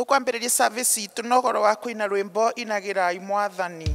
Tukwambĩrĩria service itu na ũhoro wa kũina rwĩmbo inagĩrai Mwathani.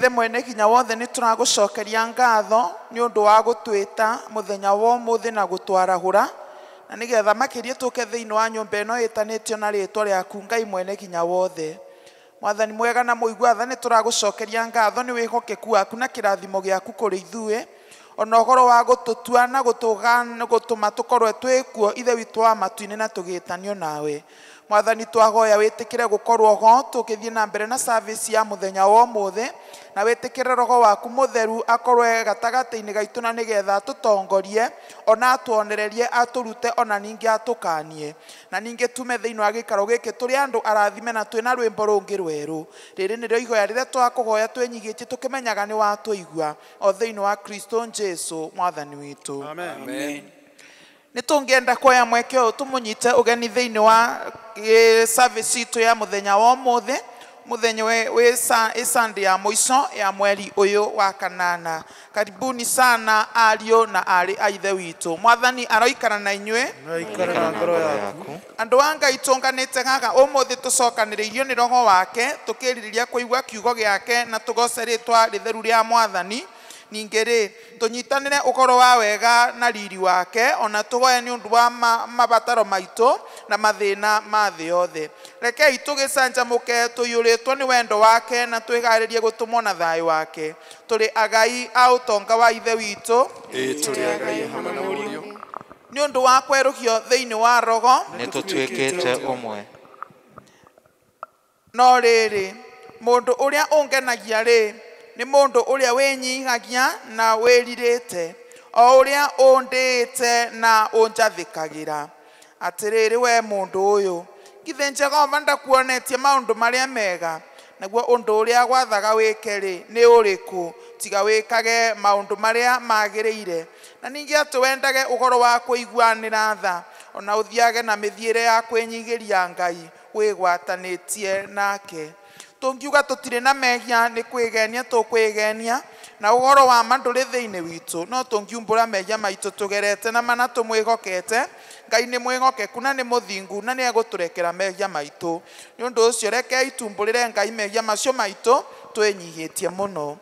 Ithe mwene kinya wothe ni turagucokeria ngatho ni undu wa gutwita muthenya wa umuthi na gutwaragura na nigetha makirie tuke thiini wa nyumba ino itanitio na ritwa riaku Ngai mwene kinya wothe. Mwathani mwega na muigwatha ni turagucokeria ngatho ni wihokeku waku na kirathimo giaku kuri ithue ona uhoro wa gututua na gutuma tukorwe twikuo ithe witu wa matu-ini na tugitanio nawe. Mwathani twahoya witikire gukorwo ho tukithie na mbere na service ya muthenya wa umuthi na witikire roho waku mutheru akorwe gatagati-ini gaitu na nigetha tutongorie ona atuonererie aturute ona ningi atukanie na ningi tume thiini wa gikaro giki turi andu arathime na twina rwimbo rungi rweru. Riri nirio ihoya riria twakuhoya twenyigitie tukimenyaga ni watuigua o thiini wa Kristo Jesu Mwathani witu. Amen. Nitungienda kuoya mweke uyu tumunyite ugeni thiini wa service itu ya muthenya wa umuthi muthenya we Sunday ya muico ya mweri uyu wa kanana. Karibuni sana ario na ari a ithe witu. Mwathani aroikara na inywe Aroikara na ngoro yaku. Andu a Ngai tunganite gaga umuthi tucokaniriirio ni roho wake tukiririria kuigua kiugo giake na tugoce ritwa ritheru ria Mwathani ningĩ-rĩ tũnyitanĩre ũhoro wa wega na riri wake ona tũhoye nĩ ũndũ wa mabataro maitũ na mathĩna ma thĩ yothe. Rekei tũgĩcanjamũke tũiyũrĩtwo nĩ wendo wake na twĩharĩrie gũtũmwo na thayũ wake. Tũrĩ agai a ũtonga wa ithe witũ, tũrĩ agai hamwe na mũriũ, nĩ ũndũ wa kwerũhio thĩinĩ wa roho nĩ tũtuĩkĩte ũmwe. No rĩrĩ mũndũ ũrĩa ũngenagia-rĩ nĩ mũndũ ũrĩa wĩnyihagia na wĩrirĩte, o ũrĩa ũndĩĩte na ũnjathĩkagĩra. Atĩrĩrĩ we mũndũ ũyũ, githĩ Jehova ndakuonetie maũndũ marĩa mega? Naguo ũndũ ũrĩa gwathaga wĩke-rĩ nĩ ũrĩkũ tiga wĩkage maũndũ marĩa magĩrĩire, na ningĩ atĩ wendage ũhoro wa kũiguanĩra tha, ona ũthiage na mĩthiĩre ya kwĩnyigĩria Ngai wĩgwatanĩtie nake. Tũngiuga tũtirĩ na mehia nĩ kwĩgenia tũkwĩgenia, na ũhoro wa ma ndũrĩ thĩinĩ witũ, no tũngiumbũra mehia maitũ tũgerete na mana tũmwĩhokete, Ngai nĩ mwĩhokeku na nĩ mũthingu na nĩ egũtũrekera mehia maitũ. Nĩ ũndũ ũcio rekei tumbũrĩre Ngai mehia macio maitũ twĩnyihĩtie mũno.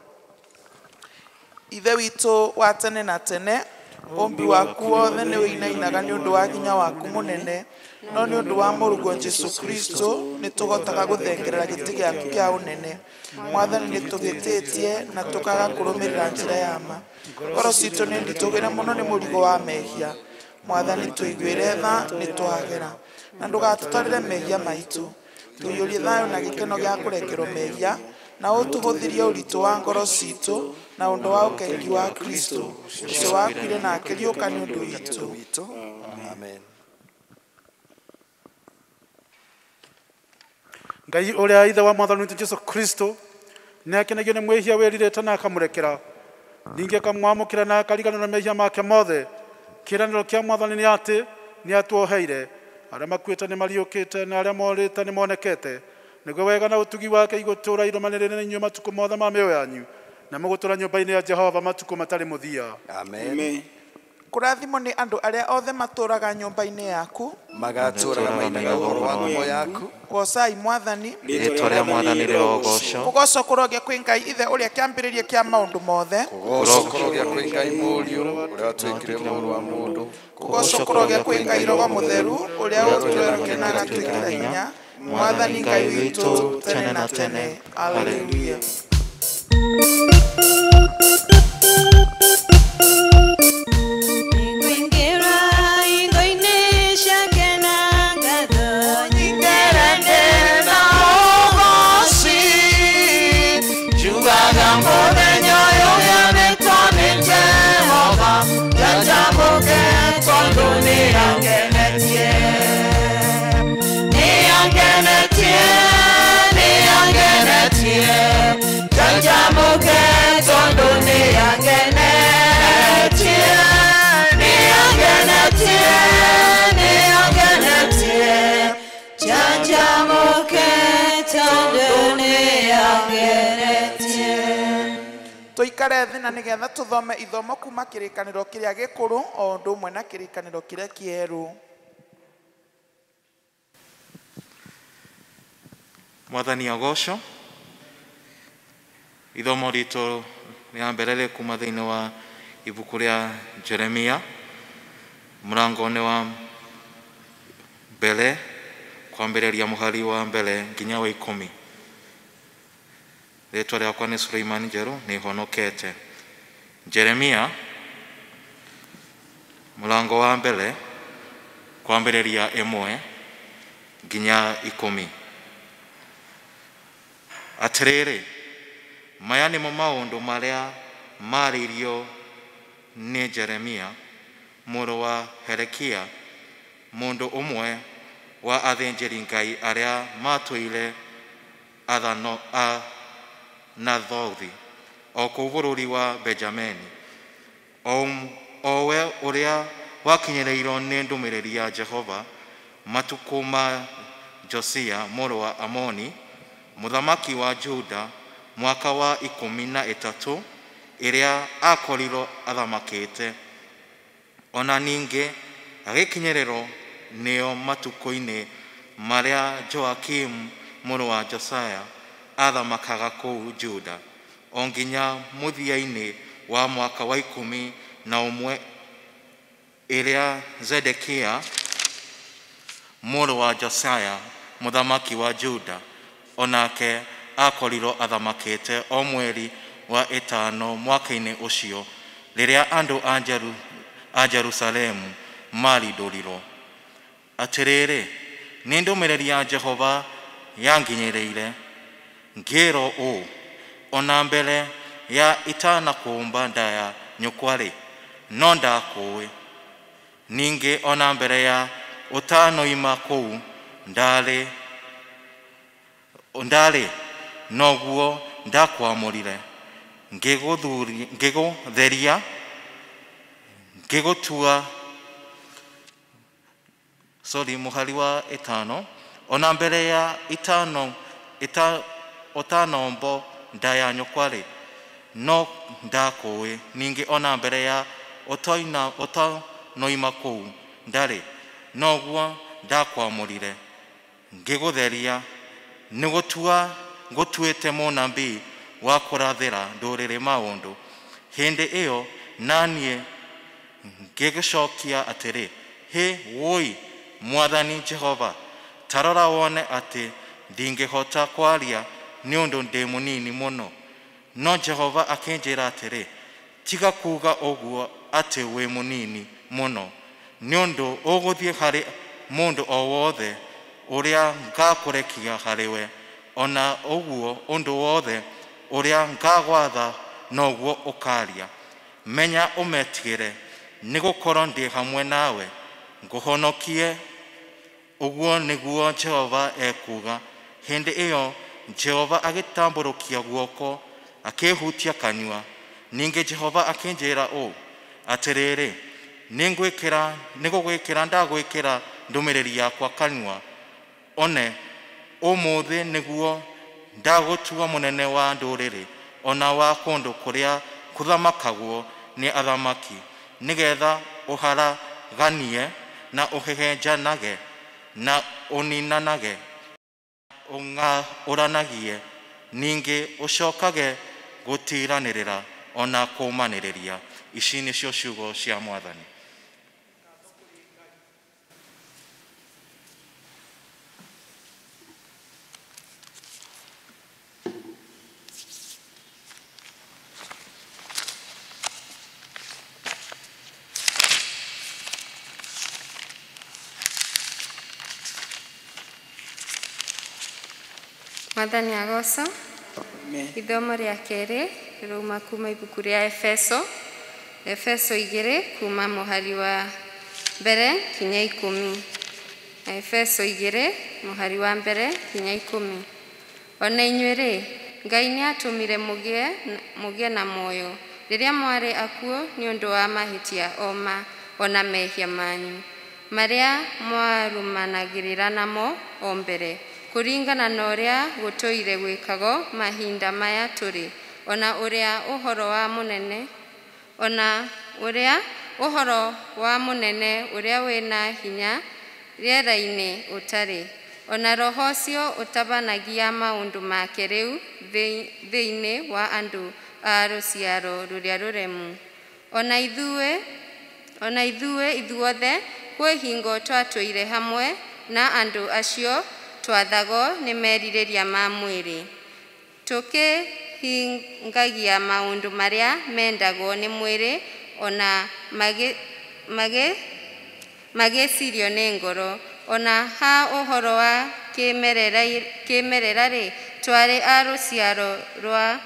Ithe witũ wa tene na tene, ũmbi waku wothe nĩ wĩinainaga nĩ ũndũ wa hinya waku mũnene, no nĩ ũndũ wa mũrũgwo Jesu Kristo nĩ tũhotaga gũthengerera gĩtĩ gĩaku kĩa ũnene. Mwathani nĩ tũgĩtĩtie na tũkaga kũrũmĩrĩra njĩra ya ma. Ngoro citũ nĩ nditũgĩre mũno nĩ mũrigo wa mehia. Mwathani tũiguĩre tha nĩ twagera, na ndũgatũtarĩre mehia maitũ. Tũiyũrie thayũ na gĩkeno gĩa kũrekerwo mehia, na ũtũhũthĩrie ũritũ wa ngoro citũ na ũndũ wa ũkengi wa Kristo ũcio wakuire na akĩriũka nĩ ũndũ witũ. Amen. Ngai ũrĩa ithe wa Mwathani witũ Jesu Kristo nĩ akenagio nĩ mwĩhia wĩrirĩte na akamũrekera, ningĩ akamwamũkĩra na akariganĩrwo na mehia make mothe. Kĩĩranĩro kĩa Mwathani nĩ atĩ nĩ atuoheire, arĩa makuĩte nĩ mariũkĩte na arĩa morĩte nĩ monekete. Nĩguo wega na ũtugi wake igũtũũra irũmanĩrĩire na inyuĩ matukũ mothe ma mĩoyo yanyu, na mũgũtũũra nyũmba-inĩ ya Jehova matukũ matarĩ mũthia. Amen. Kũrathimwo nĩ andũ arĩa othe matũũraga nyũmba-inĩ yaku, Magatũũra na mainaga ũhoro wa ngumo yaku. gocai Mwathani. Rĩĩtwa rĩa Mwathani rĩrogocwo. Kũgocwo kũrogia kwĩ Ngai ithe ũrĩa kĩambĩrĩria kĩa maũndũ mothe. Kũgocwo kũrogia kwĩ Ngai mũriũ ũrĩa watuĩkire mũrũ wa mũndũ. Kũgocwo kũrogia kwĩ Ngai roho mũtheru ũrĩa ũtũrerokia na agatwĩkĩra hinya. Mwathani Ngai witũ tene na tene. Alleluia. Tũikare thĩ na nĩgetha tũthome ithomo kuma kĩrĩkanĩro kĩrĩa gĩkũrũ o ũndũ ũmwe na kĩrĩkanĩro kĩrĩa kĩerũ. Mwathani agocwo. Ithomo ritũ rĩa mbere kuma thĩinĩ wa ibuku rĩa Jeremia mũrango-inĩ wa mbere kwambĩrĩria mũhari wa mbere nginya wa 10. Rĩtwa rĩakwa nĩ Suleiman Njerũ, nĩ honokete. Jeremia mũrango wa mbere kwambĩrĩria 1 nginya 10. Atĩrĩrĩ, maya nĩmo maũndũ marĩa marĩirio nĩ Jeremia mũrũ wa Herekia, mũndũ ũmwe wa athĩnjĩri Ngai arĩa matũire Anathothi o kũu bũrũri wa Benjamini, o we ũrĩa wakinyĩrĩirwo nĩ ndũmĩrĩri ya Jehova matukũ ma Josia mũrũ wa Amoni mũthamaki wa Juda mwaka wa 13 ĩrĩa akorirwo athamakĩte. Ona ningĩ agĩkinyĩrĩrwo nĩo matukũ-inĩ marĩa Joakim mũrũ wa Josiah athamakaga kũu Juda, o nginya mũthia-inĩ wa mwaka wa 11 ĩrĩa Zedekia mũrũ wa Josiah mũthamaki wa Juda onake akorirwo athamakĩte o mweri wa 5 mwaka-inĩ ũcio rĩrĩa andũ a Jerusalemu marindũrirwo. Atĩrĩrĩ, nĩ ndũmĩrĩri ya Jehova yanginyĩrĩire, ngĩrwo ũũ: ona mbere ya itanakũmba nda ya nyũkwa-rĩ, no ndakũĩ, ningĩ ona mbere ya ũtanoima kũu ndarĩ noguo ndakwamũrire, ngĩgũtheria, ngĩgũtua mũhari wa 5, ona mbere ya ũtanombo nda ya nyũkwa-rĩ, no ndakũĩ, ningĩ ona mbere ya ũtanoima kũu ndarĩ noguo ndakwamũrire, ngĩgũtheria, nĩgũtua ngũtuĩte mũnabii wa kũrathĩra ndũrĩrĩ maũndũ. Hĩndĩ ĩyo naniĩ ngĩgũcokia atĩrĩ, hĩ woi Mwathani Jehova, tarora wone atĩ ndingĩhota kwaria nĩ ũndũ ndĩ mũnini mũno. No Jehova akĩnjĩra atĩrĩ, tiga kuuga ũguo atĩ wĩ mũnini mũno, nĩ ũndũ ũgũthiĩ harĩ mũndũ o wothe ũrĩa ngakũrekia harĩwe, ona ũguo ũndũ wothe ũrĩa ngagwatha noguo ũkaria. Menya ũmetigĩre, nĩgũkorwo ndĩ hamwe nawe, ngũhonokie, ũguo nĩguo Jehova ekuga. Hĩndĩ ĩyo Jehova agĩtambũrũkia guoko, akĩhutia kanua. Ningĩ Jehova akĩnjĩra ũũ atĩrĩrĩ, ndagwĩkĩra ndũmĩrĩri yakwa kanua. One ũmũthĩ nĩguo ndagũtua mũnene wa ndũrĩrĩ, ona wa kũndũ kũrĩa kũthamakagwo nĩ athamaki, nĩgetha ũharaganie na ũhehenjanage na ũninanage, ũranagie, ningĩ ũcokage gũtiranĩrĩra ona kũmanĩrĩria. Ici nĩcio ciugo cia Mwathani. Mwathani agoco. Ithomo rĩa kerĩ rĩrauma kuma ibuku rĩa Efeso 2 kuma mũhari wa mbere kinya 10. Efeso 2 mũhari wa mbere kinya 10. Ona inyuĩ-rĩ, Ngai nĩatũmire mũgĩe na muoyo rĩrĩa mwarĩ akuũ nĩ ũndũ wa mahĩtia ona mehia manyu marĩa mwarumanagĩrĩra namo o mbere, kũringana na ũrĩa gũtũire gwĩkagwo mahinda maya tũrĩ, ona ũrĩa ũhoro wa mũnene ũrĩa wĩna hinya rĩera-inĩ ũtarĩ, ona roho ũcio ũtabanagia maũndũ make rĩu thĩinĩ wa andũ a rũciaro rũrĩa rũremu. Ona ithuĩ ithuothe kwĩ hingo twatũire hamwe na andũ acio twathagwo nĩ merirĩria ma mwĩrĩ, tũkĩhingagia maũndũ marĩa mendagwo nĩ mwĩrĩ, ona magĩcirio nĩ ngoro. Ona ha ũhoro wa kĩmerera-rĩ, twarĩ a rũciaro rwa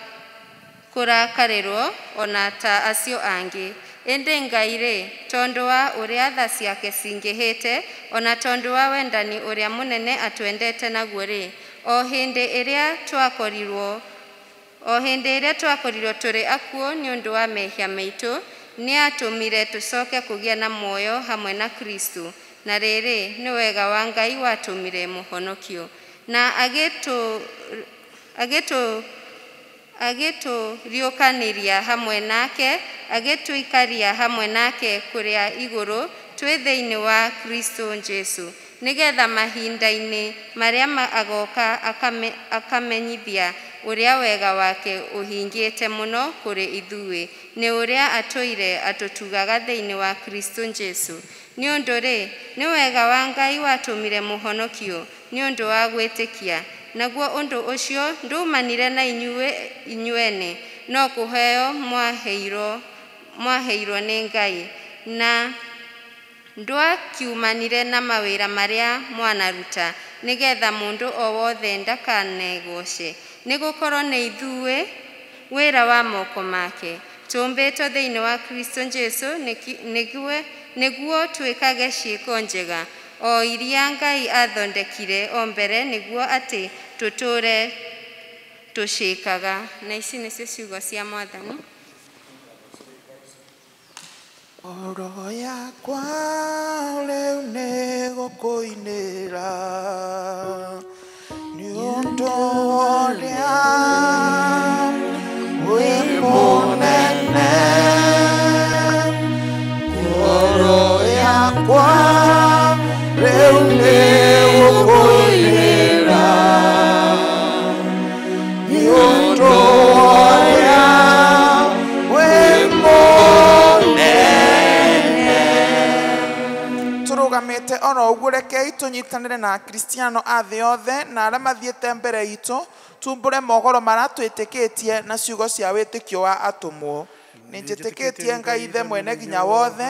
kũrakarĩrwo ona ta acio angĩ. Ĩndĩ Ngai-rĩ, tondũ wa ũrĩa tha ciake cingĩhĩte, ona tondũ wa wendani ũrĩa mũnene atwendete naguo-rĩ, o hĩndĩ ĩrĩa twakorirwo tũrĩ akuũ nĩ ũndũ wa mehia maitũ, nĩatũmire tũcoke kũgĩa na muoyo hamwe na Kristo. Na rĩrĩ, nĩ wega wa Ngai watũmire mũhonokio, na agĩtũriũkanĩria hamwe nake, agĩtũikaria hamwe nake kũrĩa igũrũ twĩ thĩinĩ wa Kristo Jesũ, nĩgetha mahinda-inĩ marĩa agoka akamenyithia ũrĩa wega wake ũhingĩte mũno kũrĩ ithuĩ. nĩ ũrĩa atũire atũtugaga thĩinĩ wa Kristo Jesu. Nĩ ũndũ rĩ, nĩ wega wa Ngai watũmire mũhonokio nĩ ũndũ wa gwĩtĩkia. Naguo ũndũ ũcio ndũmanire na inyuene, no kũheo mwaheirwo nĩ Ngai, na ndwakiumanire na mawĩra marĩa mwanaruta, nĩgetha mũndũ o wothe ndakanegoce. Nĩ gũkorwo nĩ ithuĩ wĩra wa moko make, tũmbĩtwo thĩinĩ wa Kristo Jesu nĩguo twĩkage ciĩko njega, o iria Ngai athondekire o mbere nĩguo atĩ tũtũũre tũciĩkaga. Na ici nĩcio ciugo cia Mwathani. Ngoro yakwa rĩu nĩ gũkũinĩra nĩ ũndũ ũrĩa wĩ mũnene. Ngoro yakwa rĩu nĩ gũkũinĩra nĩ ũndũ ũrĩa wĩ mũnene. Tũrũgamĩte oro ũguo, rekei tũnyitanĩre na akristiano a thĩ yothe na arĩa mathiĩte mbere itũ tumbũre mohoro marĩa twĩtĩkĩtie na ciugo cia wĩtĩkio wa atũmwo. Nĩ njĩtĩkĩtie Ngai Ithe mwene nginya wothe,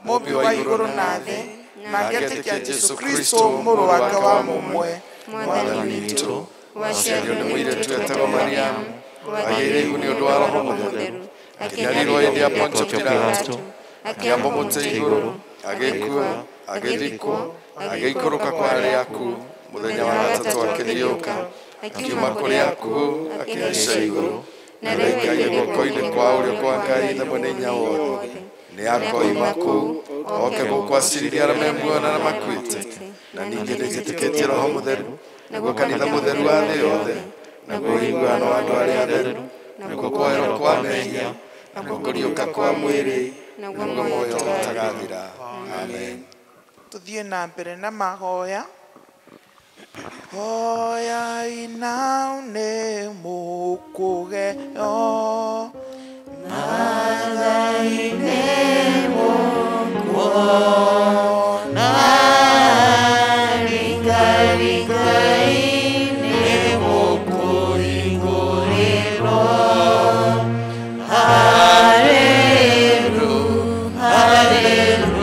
mũmbi wa igũrũ na thĩ, na ngetĩkia Jesu Kristo mũrũ wake wa mũmwe, Mwathani witũ, waciario nĩ mũirĩtu wetagwo Mariamu, wagĩire ihu nĩ ũndũ wa Roho Mũtheru, akĩnyarirwo hĩndĩ ya Pontio Pilato, akĩambwo mũtĩ igũrũ, agĩkua, agĩthikwo, agĩikũrũka kwa arĩa akuũ, mũthenya wa gatatũ akĩriũka, akiuma kũrĩ akuũ, akĩhaica igũrũ, na rĩu aikaire guoko-inĩ kwa ũrĩo kwa Ngai Ithe mwene hinya wothe. Nĩ akoima kũu, oke gũkũ acirithie arĩa memuoyo na makuĩte. Na ningĩ nĩ njĩtĩkĩtie Roho Mũtheru, naguo kanitha mũtheru wa thĩ yothe, naguo ũiguano wa andũ arĩa atheru, naguo kwoerwo kwa mehia, naguo kũriũka kwa mwĩrĩ, naguo muoyo ũtagathira. Amen. Tuthiĩ na mbere na mahoya. Hoya inaune mũkũgeo mathaine mũkuona ringaringaine mũkũringũrĩrwo. Haleluya, haleluya.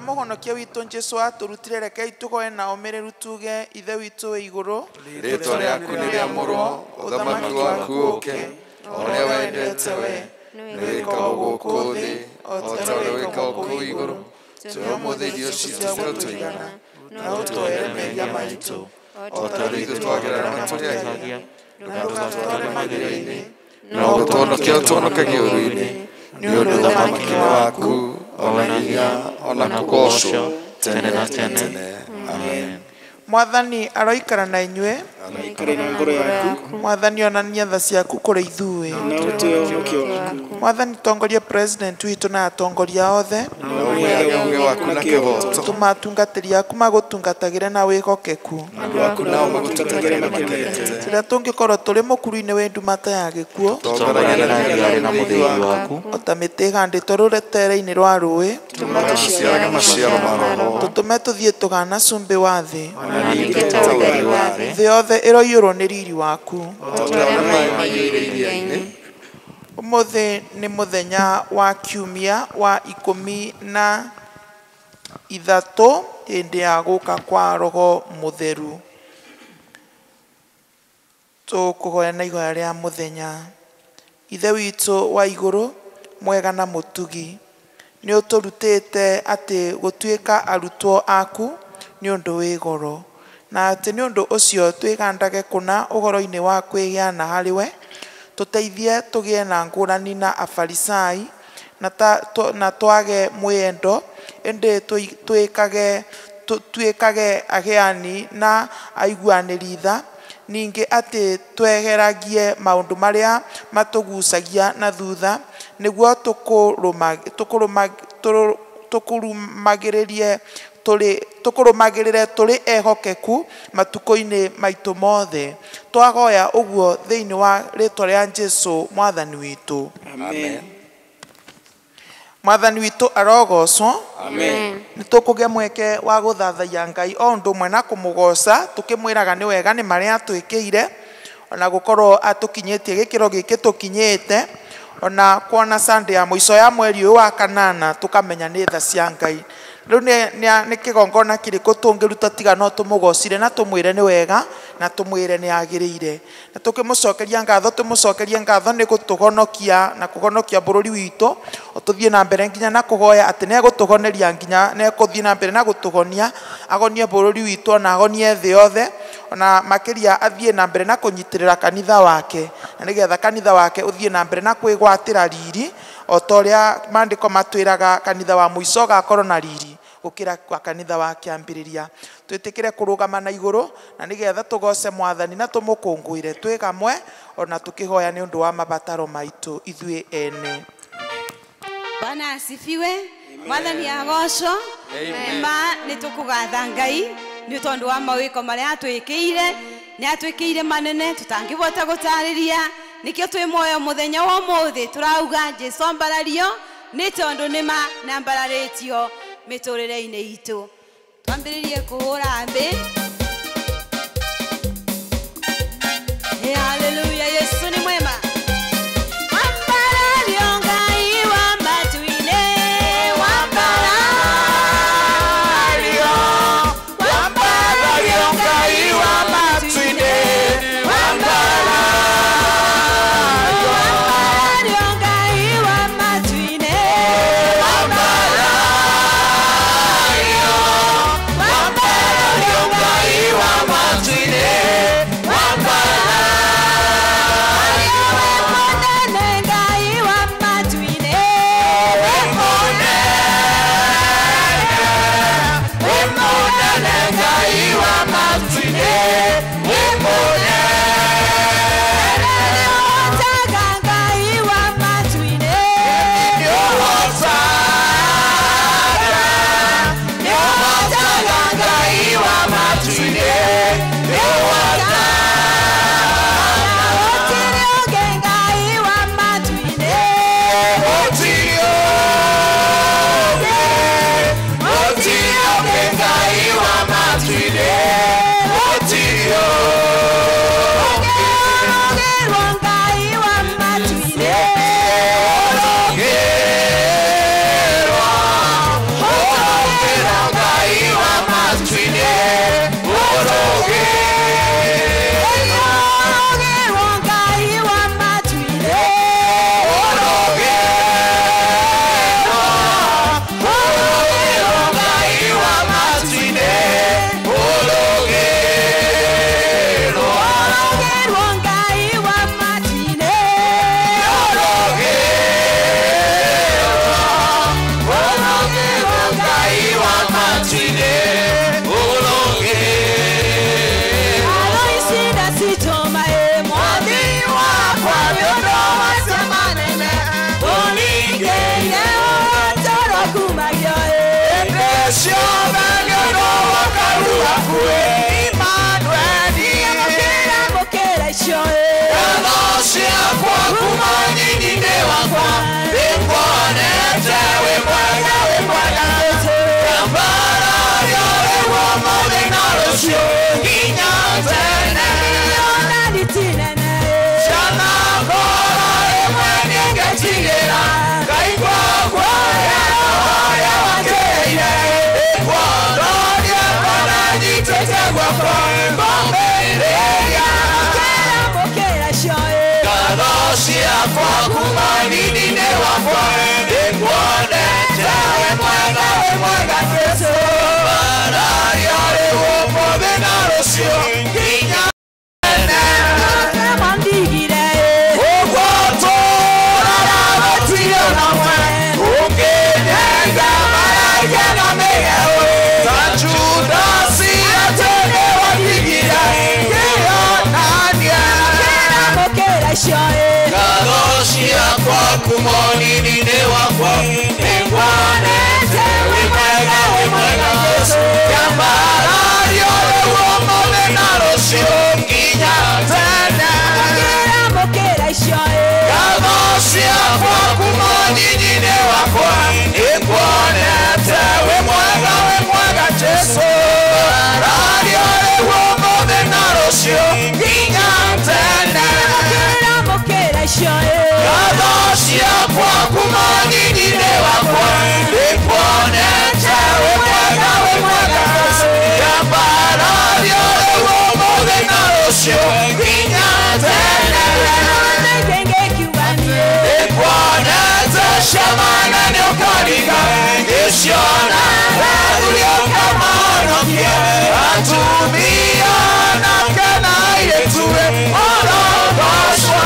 Mũhonokia witũ Jesũ atũrutire, rekei tũgoe na ũmĩrĩru tuge: Ithe witũ wĩ igũrũ, rĩĩtwa rĩaku nĩ rĩamũrwo, ũthamaki waku ũũke, o ũrĩa wendete we nĩ wĩkagwo gũkũ thĩ o ta ũrĩa wĩkagwo kũu igũrũ. Tũhe ũmũthĩ irio ciitũ cia gũtũigana, na ũtũhere mehia maitũ o ta ũrĩa ithuĩ twagĩrĩra matũrĩhagia, na ndũgatware magerio-inĩ, no gũtũhonokia ũtũhonokagie ũũru-inĩ, nĩ ũndũ ũthamaki nĩ waku, ona hinya, ona kũgocwo tene na tene. Amen. Mwathani aroikara na inyuĩ. Mwathani onania tha ciaku kũrĩ ithuĩ. Mwathani tongoria president witũ na atongoria othe, tũmatungatĩri aku magũtungatagĩre na wĩhokeku. Rĩrĩa tũngĩkorwo tũrĩ mũkuru-inĩ wĩ ndumata ya gĩkuũ, o ta mĩtĩ ĩhandĩtwo rũtere-inĩ rwa rũĩ, tũtũme tũthiĩ tũgana cumbĩ wa thĩ, thĩ yothe ĩroiyũrwo nĩ riri waku. Ũmũthĩ nĩ mũthenya wa kiumia wa 13 hĩndĩ ya gũũka kwa Roho Mũtheru. Tũkũhoya na ihoya rĩa mũthenya. Ithe witũ wa igũrũ, mwega na mũtugi, nĩ ũtũrutĩte atĩ gũtuĩka arutwo aku nĩ ũndũ wĩ goro. na atĩ nĩ ũndũ ũcio twĩgandage kũna ũhoro-inĩ wa kwĩgĩana harĩ we, tũteithie tũgĩe na ngũrani na afarisai na twage mwĩendo, ĩndĩ tuĩkage agĩani na aiguanĩri tha, ningĩ atĩ twegeragie maũndũ marĩa matũgucagia na thutha, nĩguo tũkũrũmagĩrĩre tũrĩ ehokeku matukũ-inĩ maitũ mothe. Twagoya ũguo thĩinĩ wa rĩĩtwa rĩa Jesũ mwathani witũ. Amen. Mwathani witũ arogocwo. Amen. Nĩtũkũgĩa mweke wa gũthathaiya Ngai o ũndũ ũmwe na kũmũgoca, tũkĩmwĩraga nĩ wega nĩ marĩa atwĩkĩire, ona gũkorwo atũkinyĩtie gĩkĩro gĩkĩ tũkinyĩte, ona kuona Sunday ya mũico ya mweri ũyũ wa kanana tũkamenya nĩ tha cia Ngai. Rĩu nĩ kĩgongona kĩrĩkũ tũngĩruta tiga no tũmũgocire na tũmwĩre nĩ wega na tũmwĩre nĩ agĩrĩire. Na tũkĩmũcokeria ngatho, tũmũcokerie ngatho nĩ gũtũhonokia na kũhonokia bũrũri witũ, o tũthiĩ na mbere nginya na kũhoya atĩ nĩ egũtũhoneria nginya nĩ egũthiĩ na mbere na gũtũhonia, agonie bũrũri witũ ona agonie thĩ yothe, ona makĩria athiĩ na mbere na kũnyitĩrĩra kanitha wake, na nĩgetha kanitha wake ũthiĩ na mbere na kwĩgwatĩra riri, o ta ũrĩa maandĩko matwĩraga kanitha wa mũico ũgakorwo na riri gũkĩra kwa kanitha wa kĩambĩrĩria. Twĩtĩkĩre kũrũgama na igũrũ, na nĩgetha tũgoce mwathani na tũmũkũngũĩre twĩ gamwe, ona tũkĩhoya nĩ ũndũ wa mabataro maitũ ithuĩ ene. Bwana asifiwe. Mwathani agocwo. Ma nĩ tũkũgatha Ngai nĩ tondũ wa mawĩko marĩa atwĩkĩire, nĩ atwĩkĩire manene tũtangĩbota gũtarĩria. Nikio twĩ muoyo muthenya wa ũmũthĩ turauga Jesũ mbarario nĩ tondũ nĩma na mbararĩtio mĩtũrĩre-inĩ itũ. Twambĩrĩrie kũhũra mbĩ. Haleluya, Yesu ni mwema. Wambarario Ngai wa matu-inĩ, wambarario, wambarario Ngai wa matu-inĩ, waku monini-inĩ wakwa nĩnguonete wĩ mwega Jesũ kĩambarario rĩu ũmũthĩ na rũciũ nginya tene ngatho ciakwa kuma nyinyi-inĩ wakwa nĩnguonete wĩ mwega Jesũ kĩambarario rĩu ũmũthĩ na rũciũ nginya tene ngatho ciakwa kuma nyinyi-inĩ wakwa nĩnguonete wĩ mwega Jesũ kĩambarario rĩu ũmũthĩ na rũciũ nginya tene nĩnguonete ciamana nĩũkariga ngĩciona ũrĩa ũkamahonokia atumia nake na airĩtu orogocwo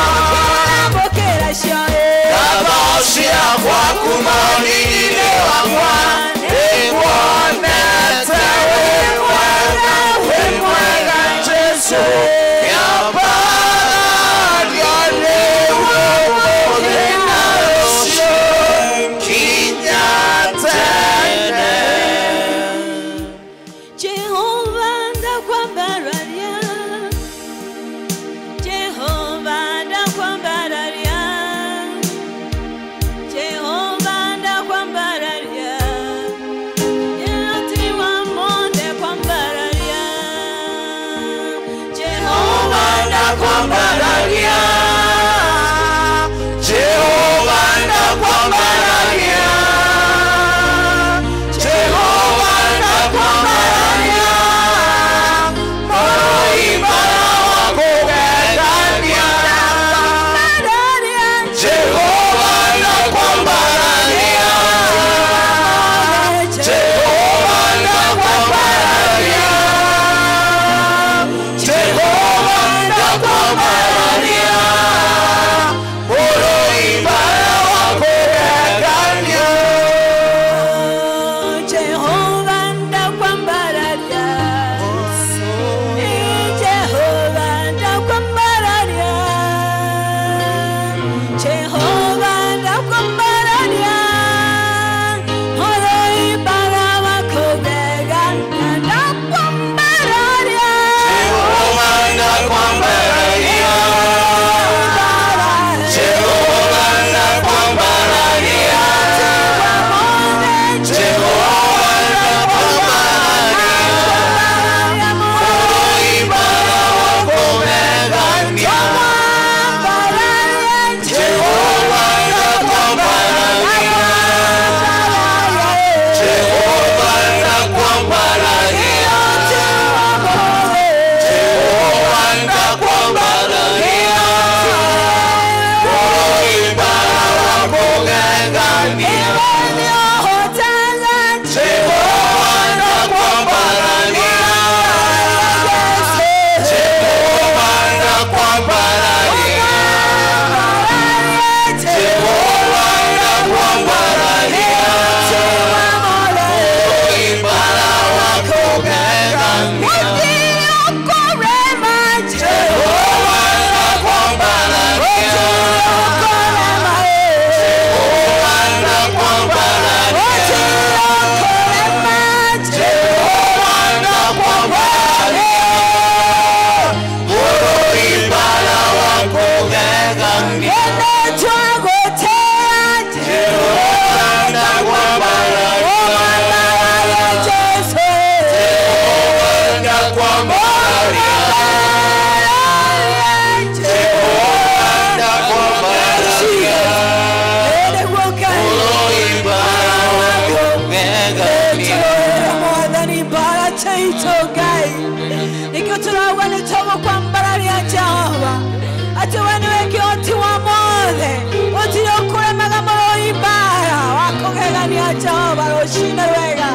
ngatho ciakwa kuma nyinyi-inĩ wakwa nĩnguonete wĩ mwega Jesũ kĩambarario rĩu ũmũthĩ na rũciũ nginya tene. Jehova ndakwambararia, Jehova ndakwambararia, Jehova ndakwambararia, Yeyote wamonde kwambararia, Jehova ndakwambararia, Jehova ndakwambararia, Jehova ndakwambararia, moimara wakugegania, Jehova ndakwambararia, Jehova ndakwambararia, Jehova ndakwambararia, moimara wakugegania. Jehova ndakwambararia, Jehova ndakwambararia, Jehova ndakwambararia, oloibara wakugegania ndakwambararia, Jehova ndakwambararia, Jehova ndakwambararia, Jehova ndakwambararia, moimara wakugegania, Jehova ndakwambararia, Jehova ndakwambararia, Jehova ndakwambararia, moimara wakugegania, Jehova ndakwambararia, Jehova ndakwambararia, Jehova ndakwambararia, moimara wakugegania, Jehova ndakwambararia, Jehova ndakwambararia, Jehova ndakwambararia, moimara wakugegania, Jehova ndakwambararia, Jehova ndakwambararia, Jehova ndakwambararia, moimara wakugegania. mwathani bara chaito ngai nikio turauga nĩ tũgũkwambararia Jehova atĩ we nĩwe kĩhoti wa mothe gũtirĩ ũkũremaga mũrũi mbara wa kũgegania Jehova rũcinĩ rwega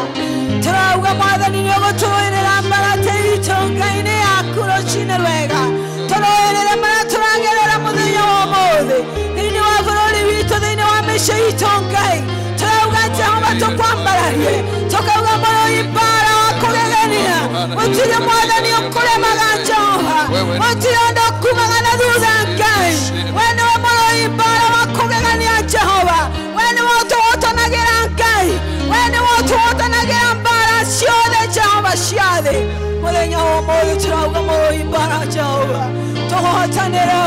turauga mwathani nĩ ũgũtũrũĩrĩra mbaratĩ itũ ngai-inĩ yaku rũcinĩ rwega tũrũĩrĩre marĩa tũragerera mũthenya wa ũmũthĩ thĩinĩ wa bũrũri witũ thĩinĩ wa mĩciĩ itũ ngai turauga Jehova tũkwambararie tukauga mũrũi mbara wa kũgegania gũtirĩ mwathani ũkũremaga Jehova gũtirĩ ũndũ ũkumaga na thutha ngai we nĩwe mũrũi mbara wa kũgegania muthenya wa ũmũthĩ tũrauga mũrũi mbara Jehova tũhotanĩre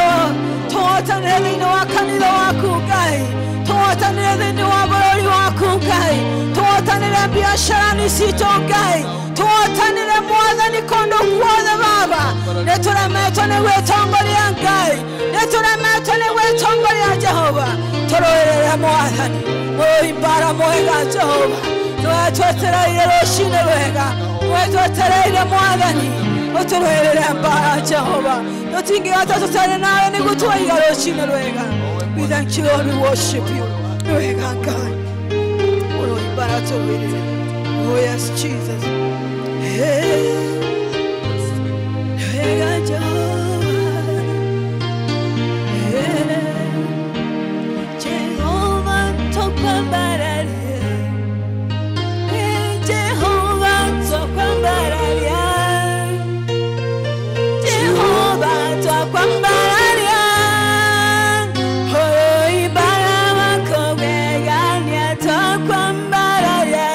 thĩinĩ wa kanitha waku Ngai tũhotanĩre thĩinĩ wa bũrũri waku Ngai tũhotanĩre biacara-inĩ citũ Ngai tũhotanĩre Mwathani kũndũ guothe Baba nĩtũremetwo nĩ gwĩtongoria Ngai nĩtũremetwo nĩ gwĩtongoria Jehova tũrũĩrĩre Mwathani mũrũi mbara mwega Jehova nĩwe twetereire rũcinĩ rwega nĩwe twetereire Mwathani ũtũrũĩrĩre mbara Jehova tũtingĩhota tũtarĩ nawe nĩguo twaiga rũcinĩ rwega. We thank you Lord, we worship you. Wega Ngai mũrũi mbara tũrũĩrĩre. Oh yes Jesus. Wega Jehova Jehova tũkwambararia Jehova tũkwambararia Jehova tũkwambararia Mũrũi mbara wako wega nĩatũkwambararia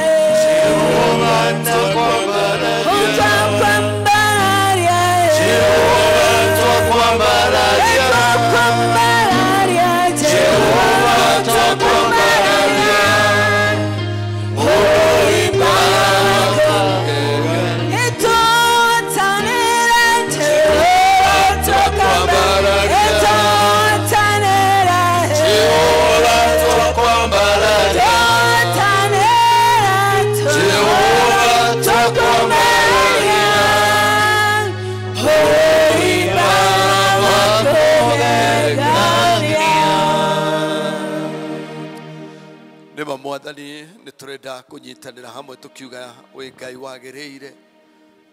Jehova tũkwambararia Mwathani nĩtũrenda kũnyitanĩra hamwe tũkiuga wĩ Ngai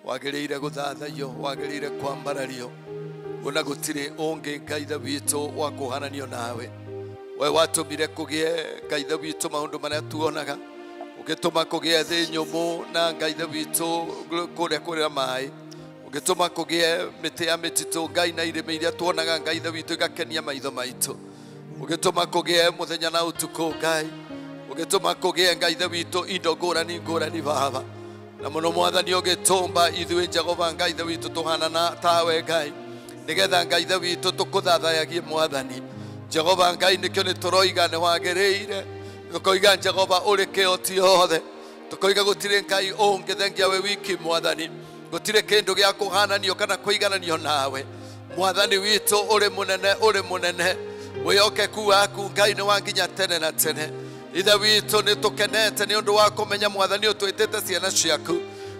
wagĩrĩire gũthathaiyo wagĩrĩire kwambarario ona gũtirĩ ũngĩ Ngai witũ wa kũhananio nawe we watũmire kũgĩe Ngai witũ maũndũ marĩa tuonaga ũgĩtũma kũgĩe thĩ nyũmũ na Ngai witũ kũrĩa maĩ ũgĩtũma kũgĩe mĩtĩ ya mĩtitũ Ngai na irĩma iria tuonaga Ngai witũ igakenia maitho maitũ ũgĩtũma kũgĩe mũthenya na ũtukũ Ngai ũgĩtũma kũgĩe Ngai witũ indo ngũrani Baba na mũno Mwathani ũgĩtũmba ithuĩ Jehova Ngai witũ tũhanana tawe Ngai nĩgetha Ngai witũ tũkũthathayagie Mwathani Jehova Ngai nĩkĩo nĩtũroiga nĩwagĩrĩire tũkoiga Jehova ũrĩ kĩo tiothe tũkoiga gũtirĩ Ngai ũngĩ thengia we wiki Mwathani gũtirĩ kĩndũ gĩa kũhananio kana kũigananio nawe Mwathani witũ ũrĩ mũnene wĩhokeku waku Ngai nĩ wa nginya tene na tene Ithe witũ nĩtũkenete nĩ ũndũ wa kũmenya Mwathani ũtwĩtĩte ciana ciaku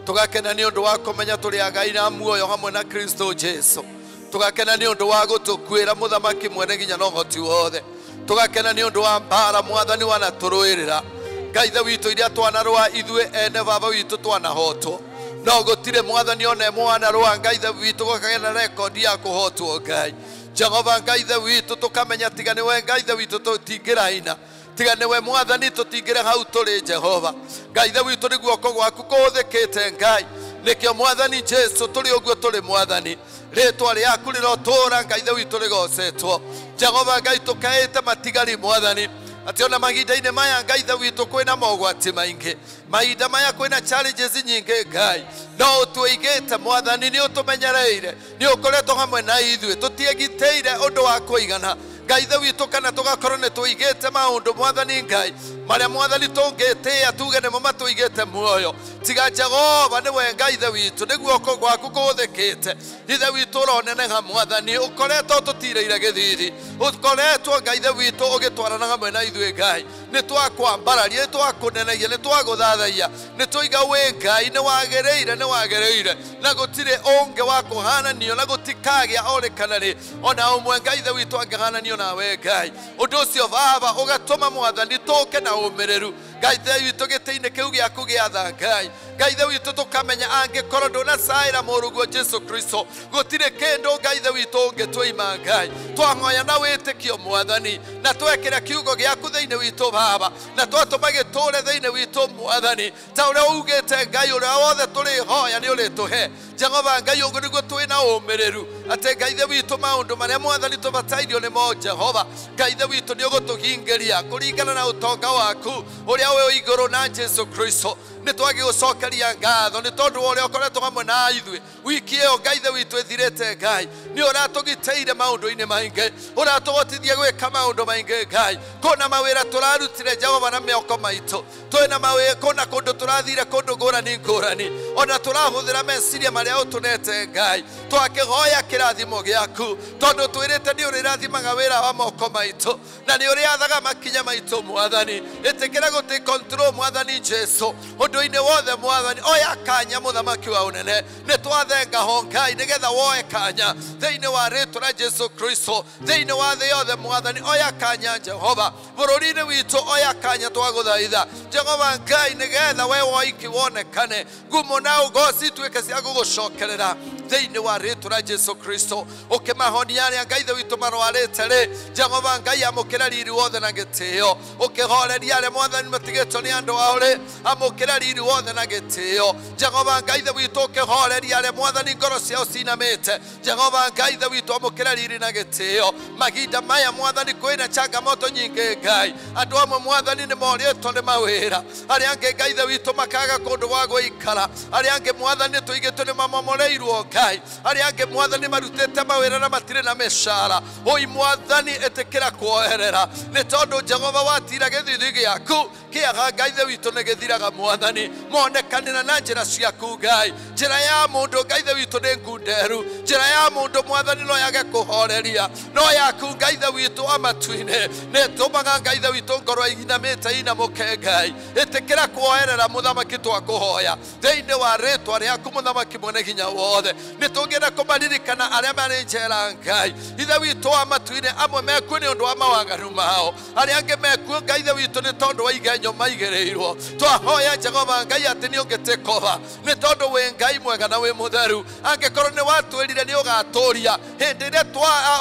tũgakena nĩ ũndũ wa kũmenya tũrĩ agai na muoyo hamwe na Kristo Jesu tũgakena nĩ ũndũ wa gũtũkuĩra mũthamaki mwene nginya na ũhoti wothe tũgakena nĩ ũndũ wa mbara Mwathani wanatũrũĩrĩra Ngai ithe witũ iria twanarũa ithuĩ ene Baba witũ twanahotwo no gũtirĩ Mwathani ona ĩmwe wanarũa Ngai ithe witũ gũkagĩa na rekondi ya kũhotwo Ngai Jehova Ngai ithe witũ tũkamenya tiga nĩwe Ngai ithe witũ tũtingĩraina tiga nĩwe Mwathani tũtingĩre hau tũrĩ Jehova Ngai ithe witũ nĩ guoko gwaku kũhũthĩkĩte Ngai nĩkĩo Mwathani Jesu tũrĩ ũguo tũrĩ Mwathani rĩtwa rĩaku rĩrotũũra Ngai ithe witũ rĩgocetwo Jehova Ngai tũkaĩte matigari Mwathani atĩ ona mahinda-inĩ maya Ngai ithe witũ kwĩna mogwati maingĩ mahinda maya kwĩna challenges nyingĩ Ngai no ũtũigĩte Mwathani nĩ ũtũmenyereire nĩ ũkoretwo hamwe na ithuĩ tũtiĩgitĩire ũndũ wa kũigana Ngai ithe witũ kana tũgakorwo nĩ tũigĩte maũndũ Mwathani Ngai marĩa Mwathani tũngĩtĩĩa tuge nĩmo matũigĩte muoyo tiga Jehova nĩwe Ngai ithe witũ nĩ guoko gwaku kũhũthĩkĩte ithe witũ ũroneneha Mwathani ũkoretwo tũtirĩire gĩthithi ũkoretwo Ngai ithe witũ ũgĩtwarana hamwe na ithuĩ Ngai nĩ twakwambararia nĩ twakũnenegia nĩ twagũthathaia nĩ tũiga wĩ Ngai nĩwagĩrĩire na gũtirĩ ũngĩ wa kũhananio na gũtikagĩa orĩ kana rĩ ona ũmwe Ngai ithe witũ angĩhananio nawe Ngai ũndũ ũcio Baba ũgatũma Mwathani tũke na ũmĩrĩru Ngai ithe witũ gĩtĩ-inĩ kĩu gĩaku gĩa tha Ngai ithe witũ tũkamenya angĩkorwo ndũnacaĩra mũrũguo Jesu Kristo gũtirĩ kĩndũ Ngai ithe witũ ũngĩtũima Ngai twahoya na wĩtĩkio Mwathani na twekĩra kiugo gĩaku thĩinĩ witũ Baba na twatũma gĩtũũre thĩinĩ witũ Mwathani ta ũrĩa ugĩte Ngai ũrĩa wothe tũrĩhoya nĩ ũrĩtũhe Jehova Ngai ũguo nĩguo twĩ na ũmĩrĩru atĩ Ngai ithe witũ maũndũ marĩa Mwathani tũbatairio nĩmo Jehova Ngai ithe witũ nĩ ũgũtũhingĩria kũringana na ũtonga waku ũrĩa wĩ igũrũ na Jesu Kristo nĩ twagĩgũcokeria ngatho nĩ tondũ wa ũrĩa ũkoretwo hamwe na ithuĩ wiki ĩyo Ngai ithe witũ ĩthirĩte Ngai nĩ ũratũgitĩire maũndũ-inĩ maingĩ ũratũhotithia gwĩka maũndũ maingĩ Ngai kũna mawĩra tũrarutire Jehova na mĩoko maitũ twĩna mawĩra kũna kũndũ tũrathire kũndũ ngũrani ona tũrahũthĩra meciria marĩa ũtũnete Ngai twakĩhoya kĩrathimo gĩaku tondũ twĩrĩte nĩ ũrĩrathimaga wĩra wa moko maitũ na nĩ ũrĩathaga makinya maitũ Mwathani ĩtĩkĩra gũtĩ control Mwathani Jesu ũndũ-inĩ wothe Mwathani oya kanya mũthamaki wa ũnene nĩ twathenga ho Ngai nĩgetha woe kanya thĩinĩ wa rĩtwa rĩa Jesu Kristo thĩinĩ wa thĩ yothe Mwathani oya kanya Jehova bũrũri-inĩ witũ oya kanya twagũthaitha Jehova Ngai nĩgetha we woiki wonekane ngumo na ũgoci ituĩke cia gũgũcokerera thĩinĩ wa rĩtwa rĩa Jesu Kristo ũkĩmahonia arĩa Ngai ithe witũ marwarĩte rĩ Jehova Ngai amũkĩra riri wothe na gĩtĩo ũkĩhoreria arĩa Mwathani matigĩtwo nĩ andũ ao rĩ amũkĩra riri wothe na gĩtĩo Jehova Ngai ithe witũ ũkĩhoreria arĩa Mwathani ngoro ciao cinamĩte Jehova Ngai ithe witũ amũkĩra riri na gĩtĩo mahinda maya Mwathani kwĩna changamoto nyingĩ Ngai andũ amwe Mwathani nĩ morĩtwo nĩ mawĩra arĩa angĩ Ngai ithe witũ makaga kũndũ gwa gũikara arĩa angĩ Mwathani tũigĩtwo nĩ mamomoreirwo Ngai arĩa angĩ Mwathani marutĩte mawĩra na matirĩ na mĩcara oi Mwathani ĩtĩkĩra kuoherera nĩ tondũ Jehova watira gĩthithi gĩaku kĩaga Ngai ithe witũ nĩ gĩthiraga Mwathani monekanĩra na njĩra ciaku Ngai njĩra ya mũndũ Ngai ithe witũ nĩ ngunderu njĩra ya mũndũ Mwathani no yage kũhoreria no yaku Ngai ithe witũ amatu-inĩ nĩ tũmaga Ngai ithe witũ ngoro inamĩte inamũke Ngai ĩtĩkĩra kuoherera mũthamaki twakũhoya thĩinĩ wa rĩtwa rĩaku mũthamaki mwene hinya wothe nĩ tũngĩenda kũmaririkana arĩa marĩ njera Ngai ithe witũ amatu-inĩ amwe mekuo nĩ ũndũ wa mawaganu mao arĩa angĩ mekuo Ngai ithe witũ nĩ tondũ wa igenyo maigĩrĩirwo twahoya Jehova Ngai atĩ nĩ ũngĩtĩkova nĩ tondũ wĩ Ngai mwega na wĩ mũtheru angĩkorwo nĩ watwĩrire nĩ ũgatũria hĩndĩ ĩrĩa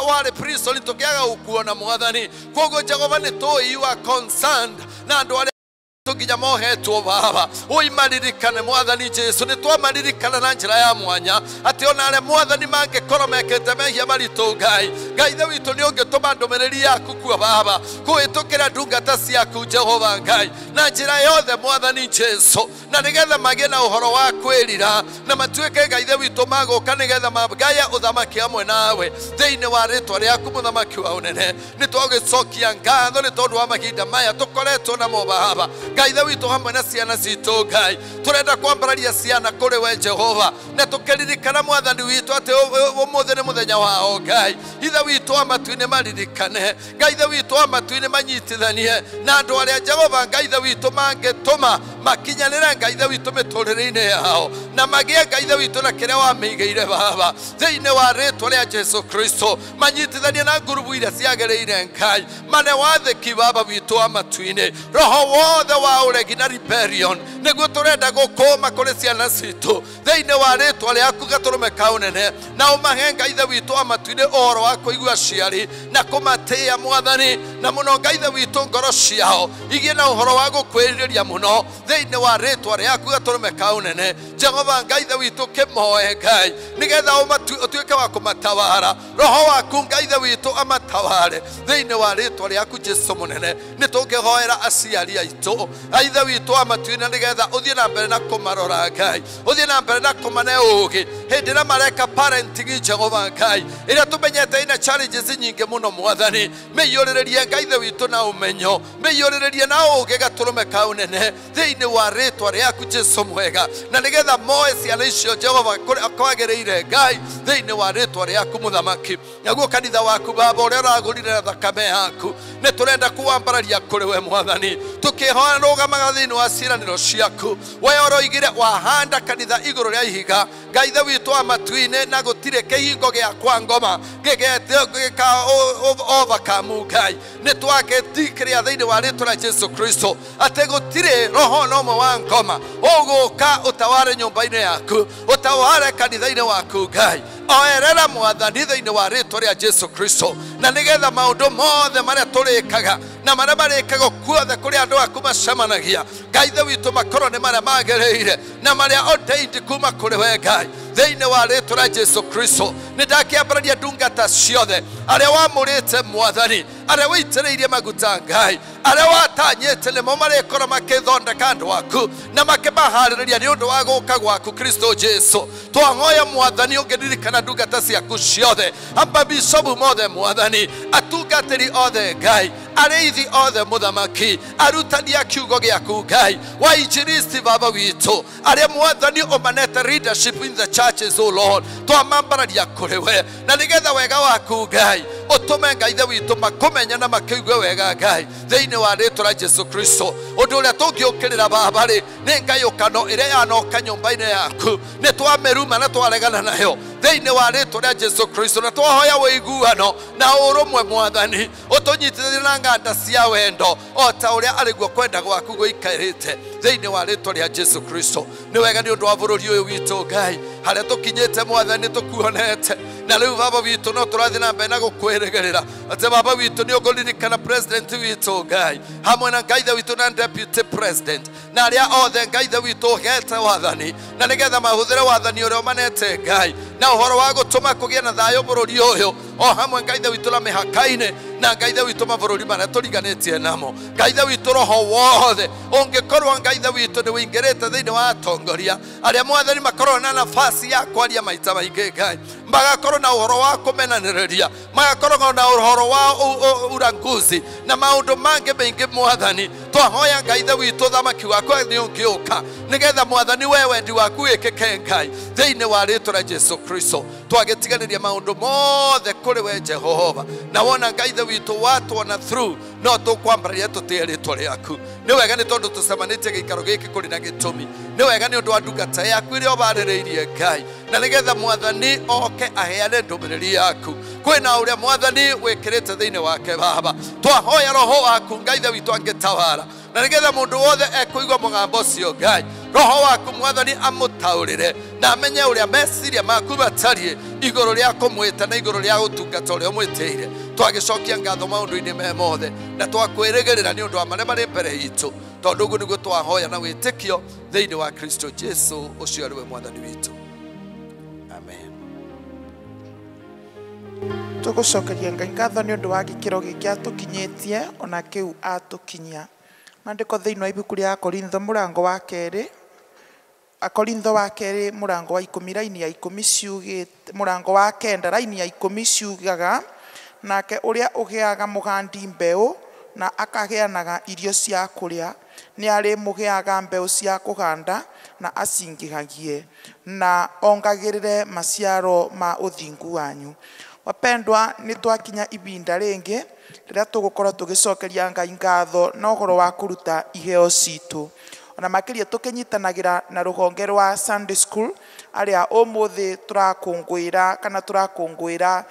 warĩ prison tũkĩaga gũkuona Mwathani koguo Jehova nĩ tũĩ you are concerned na andũ arĩa nginya mohetwo baba uimaririkane Mwathani Jesu nĩ twamaririkana na njĩra ya mwanya atĩ ona arĩa Mwathani mangĩkorwo mekĩte mehia maritũ Ngai ithe witũ nĩ ũngĩtũma ndũmĩrĩri yaku kuo baba kũhĩtũkĩra ndungata ciaku Jehova Ngai na njĩra yothe Mwathani Jesu na nĩgetha magĩe na ũhoro wa kwĩrira na matuĩke ithe witũ magũka nĩgetha magaya ũthamaki hamwe nawe thĩinĩ wa rĩtwa rĩaku mũthamaki wa ũnene nĩ twagĩcokia ngatho nĩ tondũ wa mahinda maya tũkoretwo namo baba Ngai ithe witũ hamwe na ciana citũ Ngai tũrenda kwambararia ciana kũrĩ we Jehova na tũkĩririkana Mwathani witũ atĩ ũmũthĩ nĩ mũthenya wao Ngai ithe witũ amatu-inĩ maririkane Ngai ithe witũ amatu-inĩ manyitithanie na andũ arĩa Jehova Ngai ithe witũ mangĩtũma makinyanĩre Ngai ithe witũ mĩtũrĩre-inĩ yao na magĩe Ngai ithe witũ na kĩrĩa wamĩigĩire baba thĩinĩ wa rĩtwa rĩa Jesu Kristo manyitithanie na ngurubu iria ciagĩrĩire Ngai mane wathĩki baba witũ amatu-inĩ roho wothe wa ũregi na rebellion nĩguo tũrenda gũkũma kũrĩ ciana citũ thĩinĩ wa rĩtwa rĩaku gatũrũme ka ũnene na ũmahe Ngai ithe witũ amatu-inĩ ũhoro wa kũigua ciari na kũmatĩĩa Mwathani na mũno Ngai ithe witũ ngoro ciao igĩe na ũhoro wa gũkwĩrirĩria mũno thĩinĩ wa rĩtwa rĩaku gatũrũme ka ũnene Jehova Ngai ithe witũ kĩmoe Ngai nĩgetha ũtuĩke wa kũmatawara roho waku Ngai ithe witũ amataware thĩinĩ wa rĩtwa rĩaku Jesu mũnene nĩ tũngĩhoera aciari aitũ ithe witũ amatu-inĩ nĩgetha ũthiĩ na mbere na kũmarora Ngai ũthiĩ na mbere na kũmane ũũgĩ hĩndĩ ĩrĩa mareka parenting Jehova Ngai ĩrĩa tũmenyete ina challenges nyingĩ mũno Mwathani mĩiyũrĩrĩrie Ngai ithe witũ na ũmenyo mĩiyũrĩrĩrie na ũũgĩ gatũrũme ka ũnene thĩinĩ wa rĩtwa rĩaku Jesu mwega na nĩgetha moe ciana icio Jehova kwagĩrĩire Ngai thĩinĩ wa rĩtwa rĩaku mũthamaki naguo kanitha waku baba ũrĩa ũragũrire na thakame yaku nĩ tũrenda kũwambararia kũrĩ we Mwathani tũkĩhoya rũgamaga thĩinĩ wa ciĩranĩro ciaku we ũroigire wahanda kanitha igũrũ rĩa ihiga Ngai ithe witũ amatu-inĩ na gũtirĩ kĩhingo gĩa kwa ngoma gĩka overcome Ngai nĩ twagĩtikĩrĩa thĩinĩ wa rĩtwa rĩa Jesu Kristo atĩ gũtirĩ roho n'ũmwe wa ngoma ũgũka ũtaware nyũmba-inĩ yaku ũtaware kanitha-inĩ waku Ngai oerera Mwathani thĩinĩ wa rĩtwa rĩa Jesu Kristo na nĩgetha maũndũ mothe marĩa tũrĩkaga na marĩa marĩkagwo kuothe kũrĩ andũ aku macemanagia Ngai ithe witũ makorwo nĩ marĩa magĩrĩire na marĩa ordained kuma kũrĩ we Ngai thĩinĩ wa rĩtwa rĩa Jesu Kristo nĩ ndakĩambararia ndungata ciothe arĩa wamũrĩte Mwathani arĩa wĩitĩrĩirie maguta Ngai arĩa watanyĩte nĩmo marĩkorwo makĩthondeka andũ aku na makĩmaharĩrĩria nĩ ũndũ wa gũũka gwaku Kristo Jesu twahoya Mwathani ũngĩririkana ndungata ciaku ciothe ambabicobu mothe Mwathani atungatĩri othe Ngai arĩithi othe mũthamaki arutani a kiugo gĩaku Ngai wa injilisti baba witũ arĩa Mwathani ũmanete leadership in the churches o Lord twamambararia kũrĩ we na nĩgetha wega waku Ngai ũtũme Ngai ithe witũ makũmenya na makĩigue wega Ngai thĩinĩ wa rĩtwa rĩa Jesu Kristo ũndũ ũrĩa tũngĩũkĩrĩra baba rĩ nĩ ngayũkano ĩrĩa yanoka nyũmba-inĩ yaku nĩ twamĩruma na twaregana nayo thĩinĩ wa rĩtwa rĩa Jesu Kristo na twahoya ũiguano na ũrũmwe Mwathani ũtũnyitithanie na nganda cia wendo o ta ũrĩa arĩguo kwenda gwaku gũikarĩte thĩinĩ wa rĩtwa rĩa Jesu Kristo nĩ wega nĩ ũndũ wa bũrũri ũyũ witũ Ngai harĩa tũkinyĩte Mwathani tũkuonete na rĩu baba witũ no tũrathiĩ na mbere na gũkwĩrĩgĩrĩra atĩ baba witũ nĩ ũkũririkana president witũ Ngai hamwe na Ngai ithe witũ na deputy president na arĩa othe Ngai ithe witũ ũhete wathani na nĩgetha mahũthĩre wathani ũrĩa ũmanete Ngai na ũhoro wa gũtũma kũgĩe na thayũ bũrũri ũyũ o hamwe Ngai ithe witũ na mĩhaka-inĩ na Ngai ithe witũ mabũrũri marĩa tũriganĩtie namo Ngai ithe witũ roho wothe ũngĩkorwo Ngai ithe witũ nĩ wĩingĩrĩte thĩinĩ wa atongoria arĩa Mwathani makorwo na nafasi ya kwaria maita maingĩ Ngai magakorwo na ũhoro wa kũmenanĩrĩria magakorwo na ũhoro wa uranguzi na maũndũ mangĩ maingĩ Mwathani twahoya Ngai ithe witũ thamaki waku nĩ ũngĩũka nĩgetha Mwathani we wendi waku wĩkĩke Ngai thĩinĩ wa rĩtwa rĩa Jesu Kristo twagĩtiganĩria maũndũ mothe kũrĩ we Jehova na wona Ngai ithe witũ watwona through no tũkwambararia tũtĩe rĩtwa rĩaku nĩ wega nĩ tondũ tũcemanĩtie gĩikaro gĩkĩ kũrĩ na gĩtũmi nĩ wega nĩ ũndũ wa ndungata yaku ĩrĩa ũbarĩrĩirie Ngai na nĩgetha Mwathani oke aheane ndũmĩrĩri yaku kwĩna ũrĩa Mwathani wĩkĩrĩte thĩinĩ wake baba twahoya roho waku Ngai ithe witũ angĩtawara na nĩgetha mũndũ wothe ekũigua mũgambo ũcio Ngai roho waku Mwathani amũtaũrĩre na amenye ũrĩa meciria maku matariĩ igũrũ rĩa kũmwĩta na igũrũ rĩa ũtungata ũrĩa ũmwĩtĩire twagĩcokia ngatho maũndũ-inĩ me mothe na twakwĩrĩgĩrĩra nĩ ũndũ wa marĩa marĩ mbere itũ tondũ ũguo nĩguo twahoya na wĩtĩkio thĩinĩ wa Kristo Jesu ũcio arĩ we Mwathani witũ amen. Tũgũcokeria Ngai ngatho nĩ ũndũ wa gĩkĩro gĩkĩ atũkinyĩtie ona kĩu atũkinyia maandĩko thĩinĩ wa ibuku rĩa Korintho mũrango wa kerĩ Akorintho wa kerĩ mũrango wa 10 raini ya 10 ciugĩte mũrango wa 9 raini ya 10 ciugaga nake ũrĩa ũgĩaga mũgandi mbeũ na akaheanaga irio cia kũrĩa nĩ arĩ mũgĩaga mbeũ cia kũhanda na acingĩhagie na ongagĩrĩre maciaro ma ũthingu wanyu. Wapendwa nĩ twakinya ibinda rĩngĩ rĩrĩa tũgũkorwo tũgĩcokeria Ngai ngatho na ũhoro wa kũruta iheo citũ ona makĩria tũkĩnyitanagĩra na rũhonge rwa Sunday School arĩa ũmũthĩ tũrakũngũĩra kana tũrakũngũĩra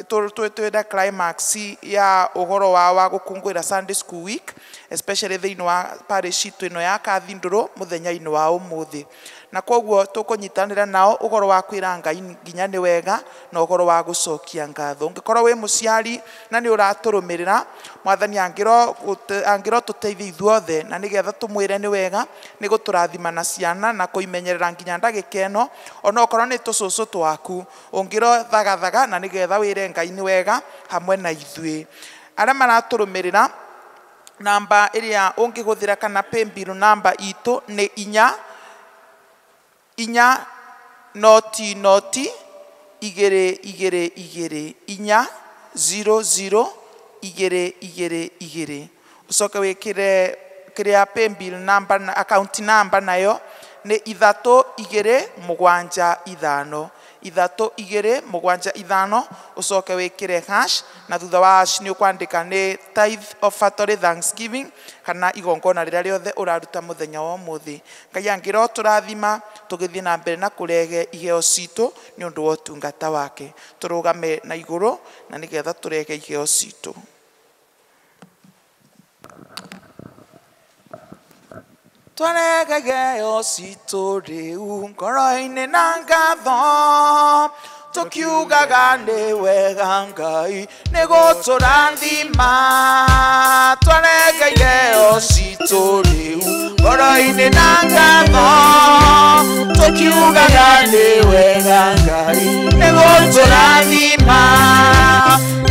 twĩtwĩra climax ya ũhoro wa gũkũngũĩra Sunday School Week especially thĩinĩ wa parish itũ ĩno ya Kathindũrũ mũthenya-inĩ wa ũmũthĩ na koguo tũkũnyitanĩra nao ũhoro wa kwĩra Ngai nginya nĩ wega na ũhoro wa gũcokia ngatho ũngĩkorwo wĩ mũciari na nĩ ũratũrũmĩrĩra Mwathani angĩro tũteithie ithuothe na nĩgetha tũmwĩre nĩ wega nĩ gũtũrathima na ciana na kũimenyerera nginya ndagĩka ĩno ona okorwo nĩ tũcũcũ twaku ũngĩro thagathaga na nĩgetha wĩre Ngai nĩ wega hamwe na ithuĩ arĩa maratũrũmĩrĩra namba ĩrĩa ũngĩhũthĩra kana paybill namba itũ nĩ 400 ucoke wĩkĩre kĩrĩa paybill namba na account number nayo nĩ 3275 3275 ucoke wĩkĩre hash na thutha wa hash nĩ ũkwandĩka nĩ tithe offertory thanksgiving kana igongona rĩrĩa rĩothe ũraruta mũthenya wa ũmũthĩ. Ngai angĩro tũrathima tũgĩthiĩ na mbere na kũrehe iheo citũ nĩ ũndũ wa ũtungata wake tũrũgame na igũrũ na nĩgetha tũrehe iheo citũ. Twarege iheo citũ rĩu ngoro-inĩ na ngatho tukiugaga nĩ wega Ngai nĩ gũtũrathima twarege iheo citũ rĩu ngoro-inĩ na ngatho kiugaga nĩ wega Ngai nĩgũtũrathima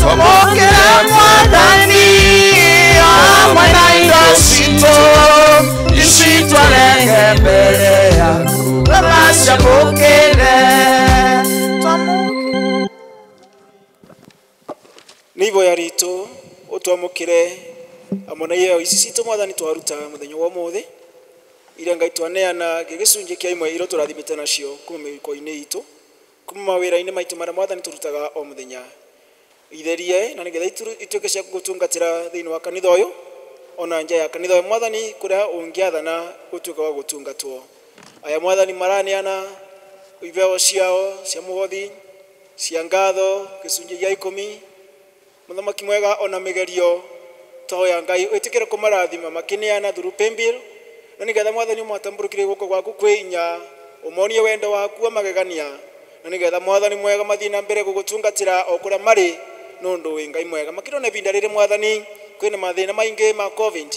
tũmũkĩre Mwathani hamwe na indo citũ ici twarenge mbere yaku tũgacamũkĩre Nivo ya rito utwamukire amona yeo ici citũ Mwathani twaruta muthenya wa mothe ira Ngai twaneana gĩgĩcunjĩ kĩa imwe iro tũrathimĩte nacio kuma mĩhuko-inĩ itũ kuma mawĩra-inĩ maitũ marĩa Mwathani tũrutaga o mũthenya itherie na nĩgetha ituĩke cia gũtungatĩra thĩinĩ wa kanitha ũyũ ona nja ya kanitha ũyũ Mwathani kũrĩa ũngĩathana gũtuĩka wa gũtungatwo aya Mwathani maraneana iveo ciao cia mũhothi cia ngatho gĩcunjĩ gĩa 10 Muthamaki mwega ona migerio toya Ngai wĩtĩkĩre kũmarathima makĩneana through paybill na nĩgetha Mwathani mwatambũrũkire guoko gwaku kwĩinya ũmonie wendo waku magegania na nĩgetha Mwathani mwega mathiĩ na mbere gũgũtungatĩra o kũrĩa marĩ nũndũ wĩ Ngai mwega makĩrona ivinda rĩrĩ Mwathani kwĩna mathĩna maingĩ ma covid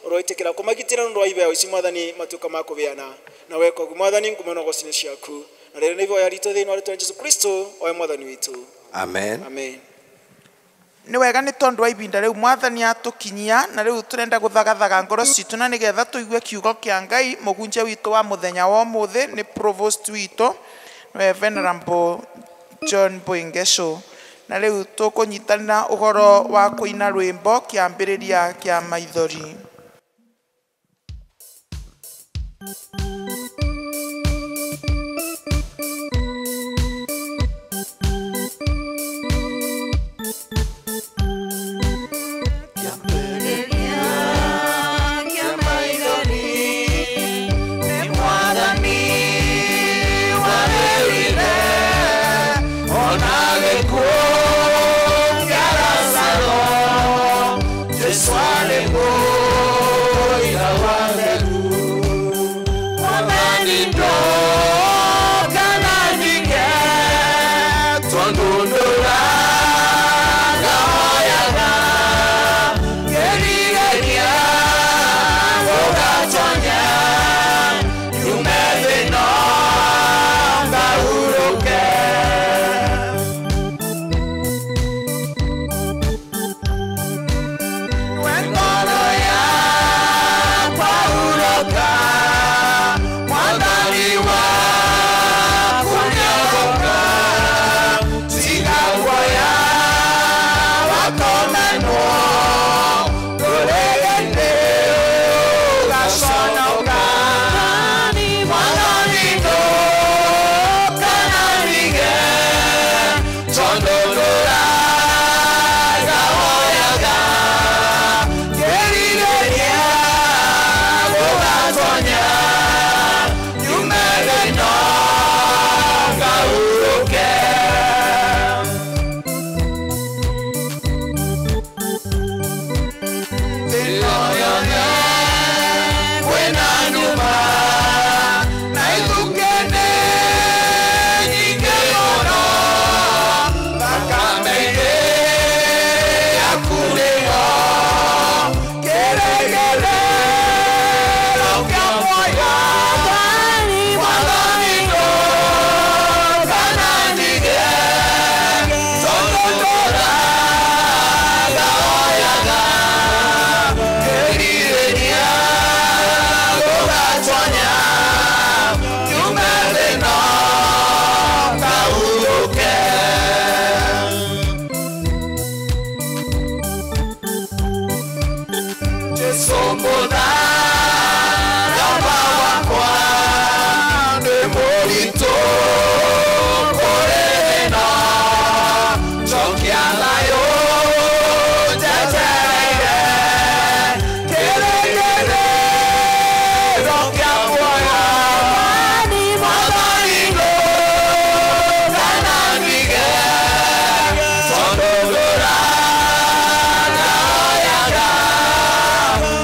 ũroĩtĩkĩra kũmagitĩra nũndũ wa iveo ici Mwathani matuĩka ma kũbeana na weko Mwathani ngũmano gocine ciaku na rĩrĩ nĩ iveo ya ritũ thĩinĩ wa rĩtwa Jesũ Kristo oe Mwathani witũ Amen. Amen. Nĩ wega nĩ tondũ wa ivinda rĩu Mwathani atũkinyia na rĩu tũrenda gũthagathaga ngoro citũ na nĩgetha tũigue kiugo kĩa Ngai mũhunjia witũ wa mũthenya wa ũmũthĩ nĩ provost witũ we Venerable John Boingesho na rĩu tũkũnyitanĩra ũhoro wa kũina rwĩmbo kĩambĩrĩria kĩa maithori.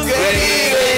Querida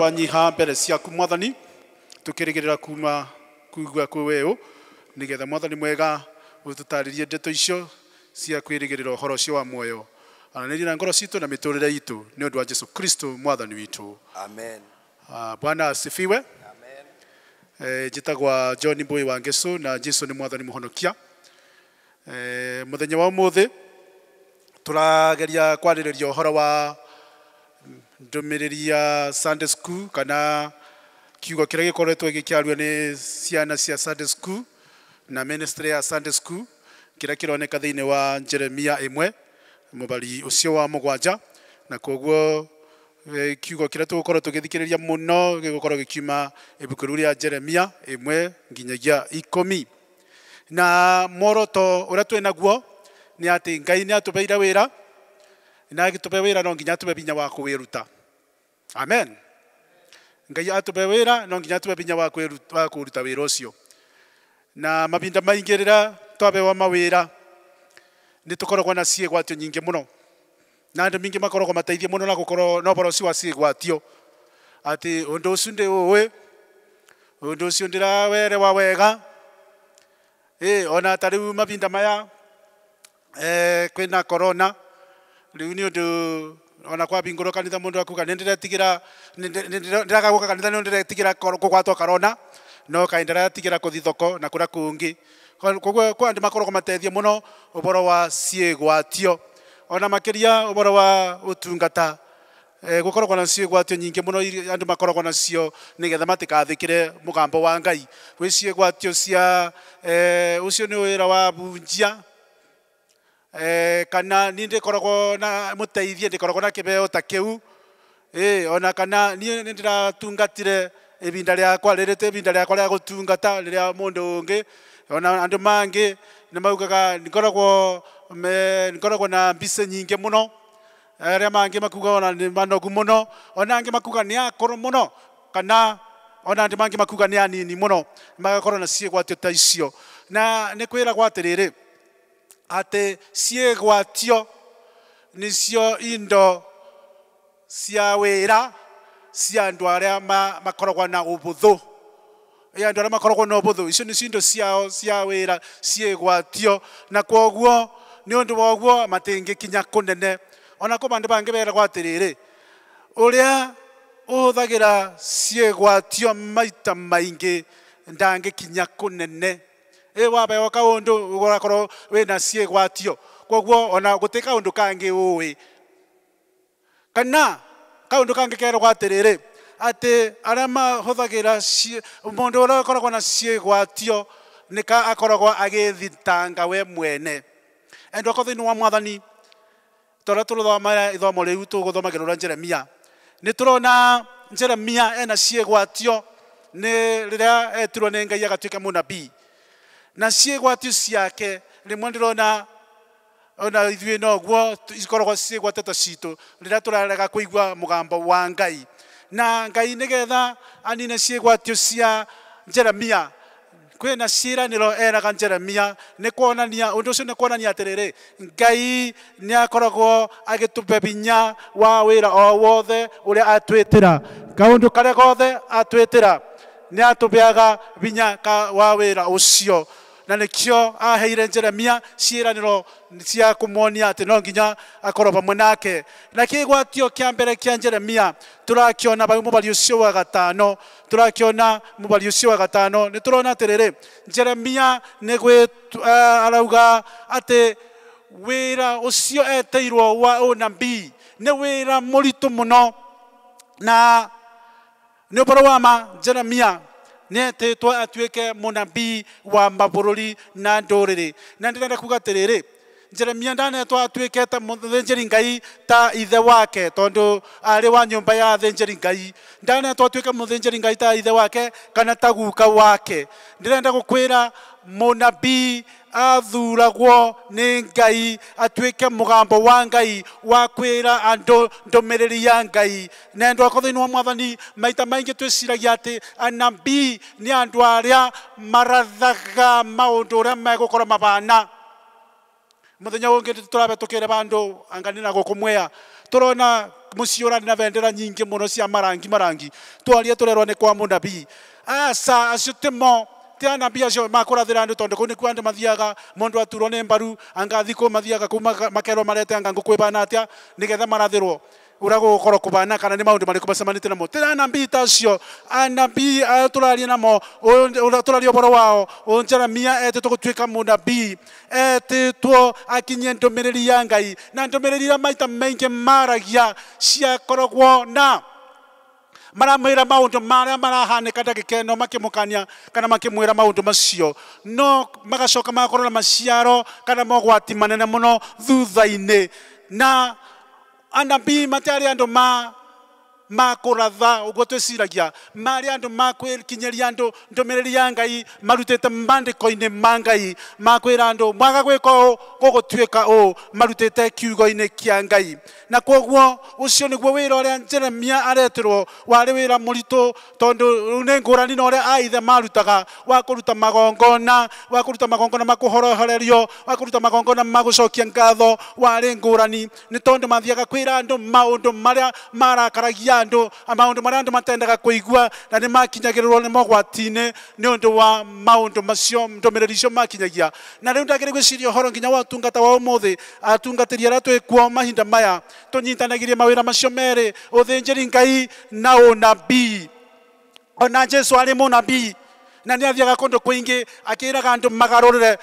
twanyiha mbere ciaku mwathani tukirigirira kuma kuigua kwewe nigetha mwathani mwega ututaririe ndeto icio cia kwirigirira uhoro ucio wa muoyo ananiri na ngoro citu na miturire itu ni undu wa Yesu Kristo mwathani witu Amen. Bwana asifiwe. Amen. Jitagwa John Boy wa Ngeso na Jesu ni mwathani muhonokia. Muthenya wa umuthi turageria kwaririria uhoro wa ndumiriria Sunday school kana kiugo kiria gikoretwo gikiario ni ciana cia Sunday school na ministry ya Sunday school kiria kironeka thiini wa Jeremia 1 mubari ucio wa mugwanja na koguo kiugo kiria tugukorwo tugithikiriria muno gigukorwo gikiuma ibuku ria Jeremia 1 nginyagia 10 na moroto uria twinaguo ni ati Ngai ni atubeira wira na agitupe wira no nginya tupe binya wa kuwiruta. Amen. Ngai atupe wira no nginya tupe binya wa kuruta wira ucio na mabinda maingirira twabewa mawira ni tukoragwo na ciĩgwatio nyingĩ muno na andũ mingi makoragwo mateithie muno na gukorwo no boro cia ciĩgwatio ati undu ucio ndi uwe undu ucio ndirawere wa wega ona tariu mabinda maya kwina corona riu ni undu ona kwa bingoro kanitha mundu akuga ndiretigira ndiraga guka kanitha ni ndiretigira kugwatwo corona no kaindira tigira kuthi thoko na kura kungi koguo kwa andu makoragwo mateithie muno uboro wa ciĩgwatio ona makiria uboro wa utungata gukoragwo na ciĩgwatio nyingi muno andu makoragwo nacio nigetha matikathikire mugambo wa Ngai gwi ciĩgwatio cia ucio ni wira wa bunjia kana ni ndikoragwo na muteithie ndikoragwo na kibeo ta kiu ona kana ni ndiratungatire ibinda riakwa ririte ibinda riakwa ria gutungata riria mundu ungi ona andu mangi ni maugaga nikoragwo na mbise nyingi muno aria mangi makuga ona ni manogu muno ona angi makuga ni akoro muno kana ona andu mangi makuga ni anini muno magakorwo na ciĩgwatio ta icio na ni kwiragwo atiriri ati ciĩgwatio nicio indo cia wira cia andu aria makoragwo na ubuthu andu aria makoragwo na ubuthu icio ni indo ciao cia wira ciĩgwatio na kwoguo ni undu wa guo matingikinya kunene ona ko bandu bangi beragwo atiriri uria uthagira ciĩgwatio maita maingi ndangikinya kunene wabewa kaundu ugorakorwo wina ciĩgwatio kwoguo ona gutika undu kangi uwi kana kaundu kangi keragwo atiriri ati aria mahuthagira mundu uria ukoragwo na ciĩgwatio nika akoragwo agithitanga we mwene endo ko thiini wa mwathani tora turuthoma ithomo riu tuguthomagira Jeremia ni turona Jeremia ena ciĩgwatio ni riria etirwo ni Ngai agatuika munabii na ciĩgwatio ciake rimwe ndirona ona ithuĩ noguo ikoragwo ciĩgwatio ta citũ rĩrĩa tũrarega kũigua mũgambo wa Ngai na Ngai nĩgetha anine ciĩgwatio cia Jeremia kwĩna ciĩranĩro eraga Jeremia nĩ kuonania ũndũ ũcio nĩ kuonania atĩrĩrĩ Ngai nĩ akoragwo agĩtũpe binya wa wĩra o wothe ũrĩa atwĩtĩra kaũndũ karĩa gothe atwĩtĩra nĩ atũbeaga binya wa wĩra ũcio na nikio aheire Jeremia ciĩranĩro cia kũmuonia atĩ no nginya akorwo pamwe nake na kĩĩgwatio kĩa mbere kĩa Jeremia tũrakiona bau mũbari ũcio wa gatano nĩ tũrona atĩrĩrĩ Jeremia nĩ arauga atĩ wĩra ũcio eteirwo wa ũnabii nĩ wĩra mũritũ mũno na nĩ ũboro wa ma Jeremia netĩtwo atuĩke mũnabii wa mabũrũri na ndũrĩrĩ na ndĩrenda kuga atĩrĩrĩ Jeremia ndanetwo atuĩke ta mũthĩnjĩri Ngai ta ithe wake tondũ arĩ wa nyũmba ya athĩnjĩri Ngai ndanetwo atuĩke mũthĩnjĩri Ngai ta ithe wake kana ta guka wake ndĩrenda gũkwĩra mũnabii athuragwo nĩ Ngai atuĩke mũgambo wa Ngai wa kwĩra andũ ndũmĩrĩri ya Ngai na andũ akwa thĩinĩ wa mwathani maita maingĩ twĩciragia atĩ anabii nĩ andũ arĩa marathaga maũndũ ũrĩa megũkorwo mabana muthenya ũngĩ tũrabe tũkĩre bandũ anganina gũkũ mwea tũrona musiora na bendera nyingi muno cia marangi twaria turerwa ni kwa munabii asa acio timo te anabii acio makurathira andu tondu kuu ni kwa andu mathiaga mundu aturwo ni mbaru angathi ku mathiaga kuma makerwo marete anga ngukwibana atia nigetha marathirwo urago gukoro kubana kana ni maundu mariko macemanite namo tira anabii tacio anabii turaria namo turaria boro wao Jeremia etetwo gutwika munabii etetwo akinyie ndumiriri ya Ngai na ndumiriri ya maita maingi maragia ciakoragwo na maramwira maundu maria marahanika ndagikeno makimukania kana makimwira maundu macio no magacoka magakorwo na maciaro kana mogwati manene muno thutha-ini na anabii matari andu makuratha uguo twiciragia mari andu makwikinyeria andu ndumiriri ya Ngai marutite mandiko-ini ma Ngai makwira andu mwaga gwika gugutwika marutite kiugo-ini kia Ngai na koguo ucio niguo wira uria Jeremia aretirwo wari wira muritu tondu ni ngurani na uria aithe marutaga wa kuruta magongona makuhorohererio wa kuruta magongona magucokia ngatho wari ngurani ni tondu mathiaga kwira andu maundu maria marakaragia andu maundu maria andu matendaga kuigua na ni makinyagirirwo ni mogwati-ini ni undu wa maundu macio ndumiriri icio makinyagia na riu ndagire gwiciria uhoro nginya wa tungata wa umuthi atungatiri aria twikuo mahinda maya tunyitanagirie mawira macio meri uthinjiri Ngai na unabii ona Jesu ari munabii na ni athiaga kundu kwingi akiraga andu magarurire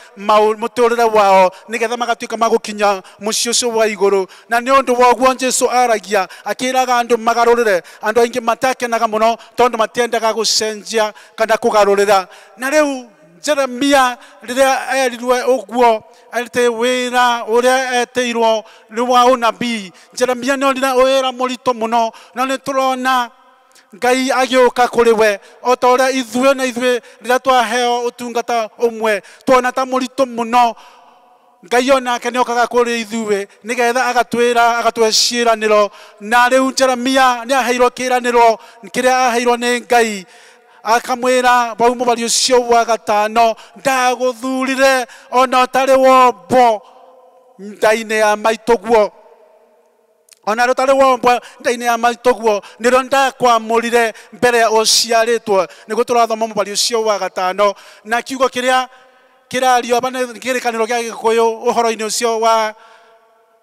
muturire wao nigetha magatuika magukinya mucio ucio wa iguru na ni undu wa guo Jesu aragia akiraga andu magarurire andu aingi matakenaga muno tondu matiendaga gucenjia kana kugarurira na riu Jeremia riria erirwe uguo arite wira uria eteirwo ni wa unabii Jeremia ni onire wira murito muno na ni turona Ngai agiuka kuri we o ta uria ithuĩ na ithuĩ rĩrĩa twaheo ũtungata ũmwe tuona ta mũritũ mũno Ngai onake nĩ okaga kũrĩ ithuĩ nĩgetha agatũhe ciĩranĩro na rĩu Jeremia nĩ aheirwo kĩĩranĩro kĩrĩa aheirwo nĩ Ngai akamwĩra bau mũbari ũcio wa gatano ndagũthurire ona ũtarĩ wombo nda-inĩ ya maitũguo ona rutare wombo ndaine ya maitoguo niro ndakwamurire mbere ya uciaritwo niguo turathoma mubari ucio wa gatano na kiugo kiria kirario bane kirikaniro gia Gikuyu uhoro-ini ucio wa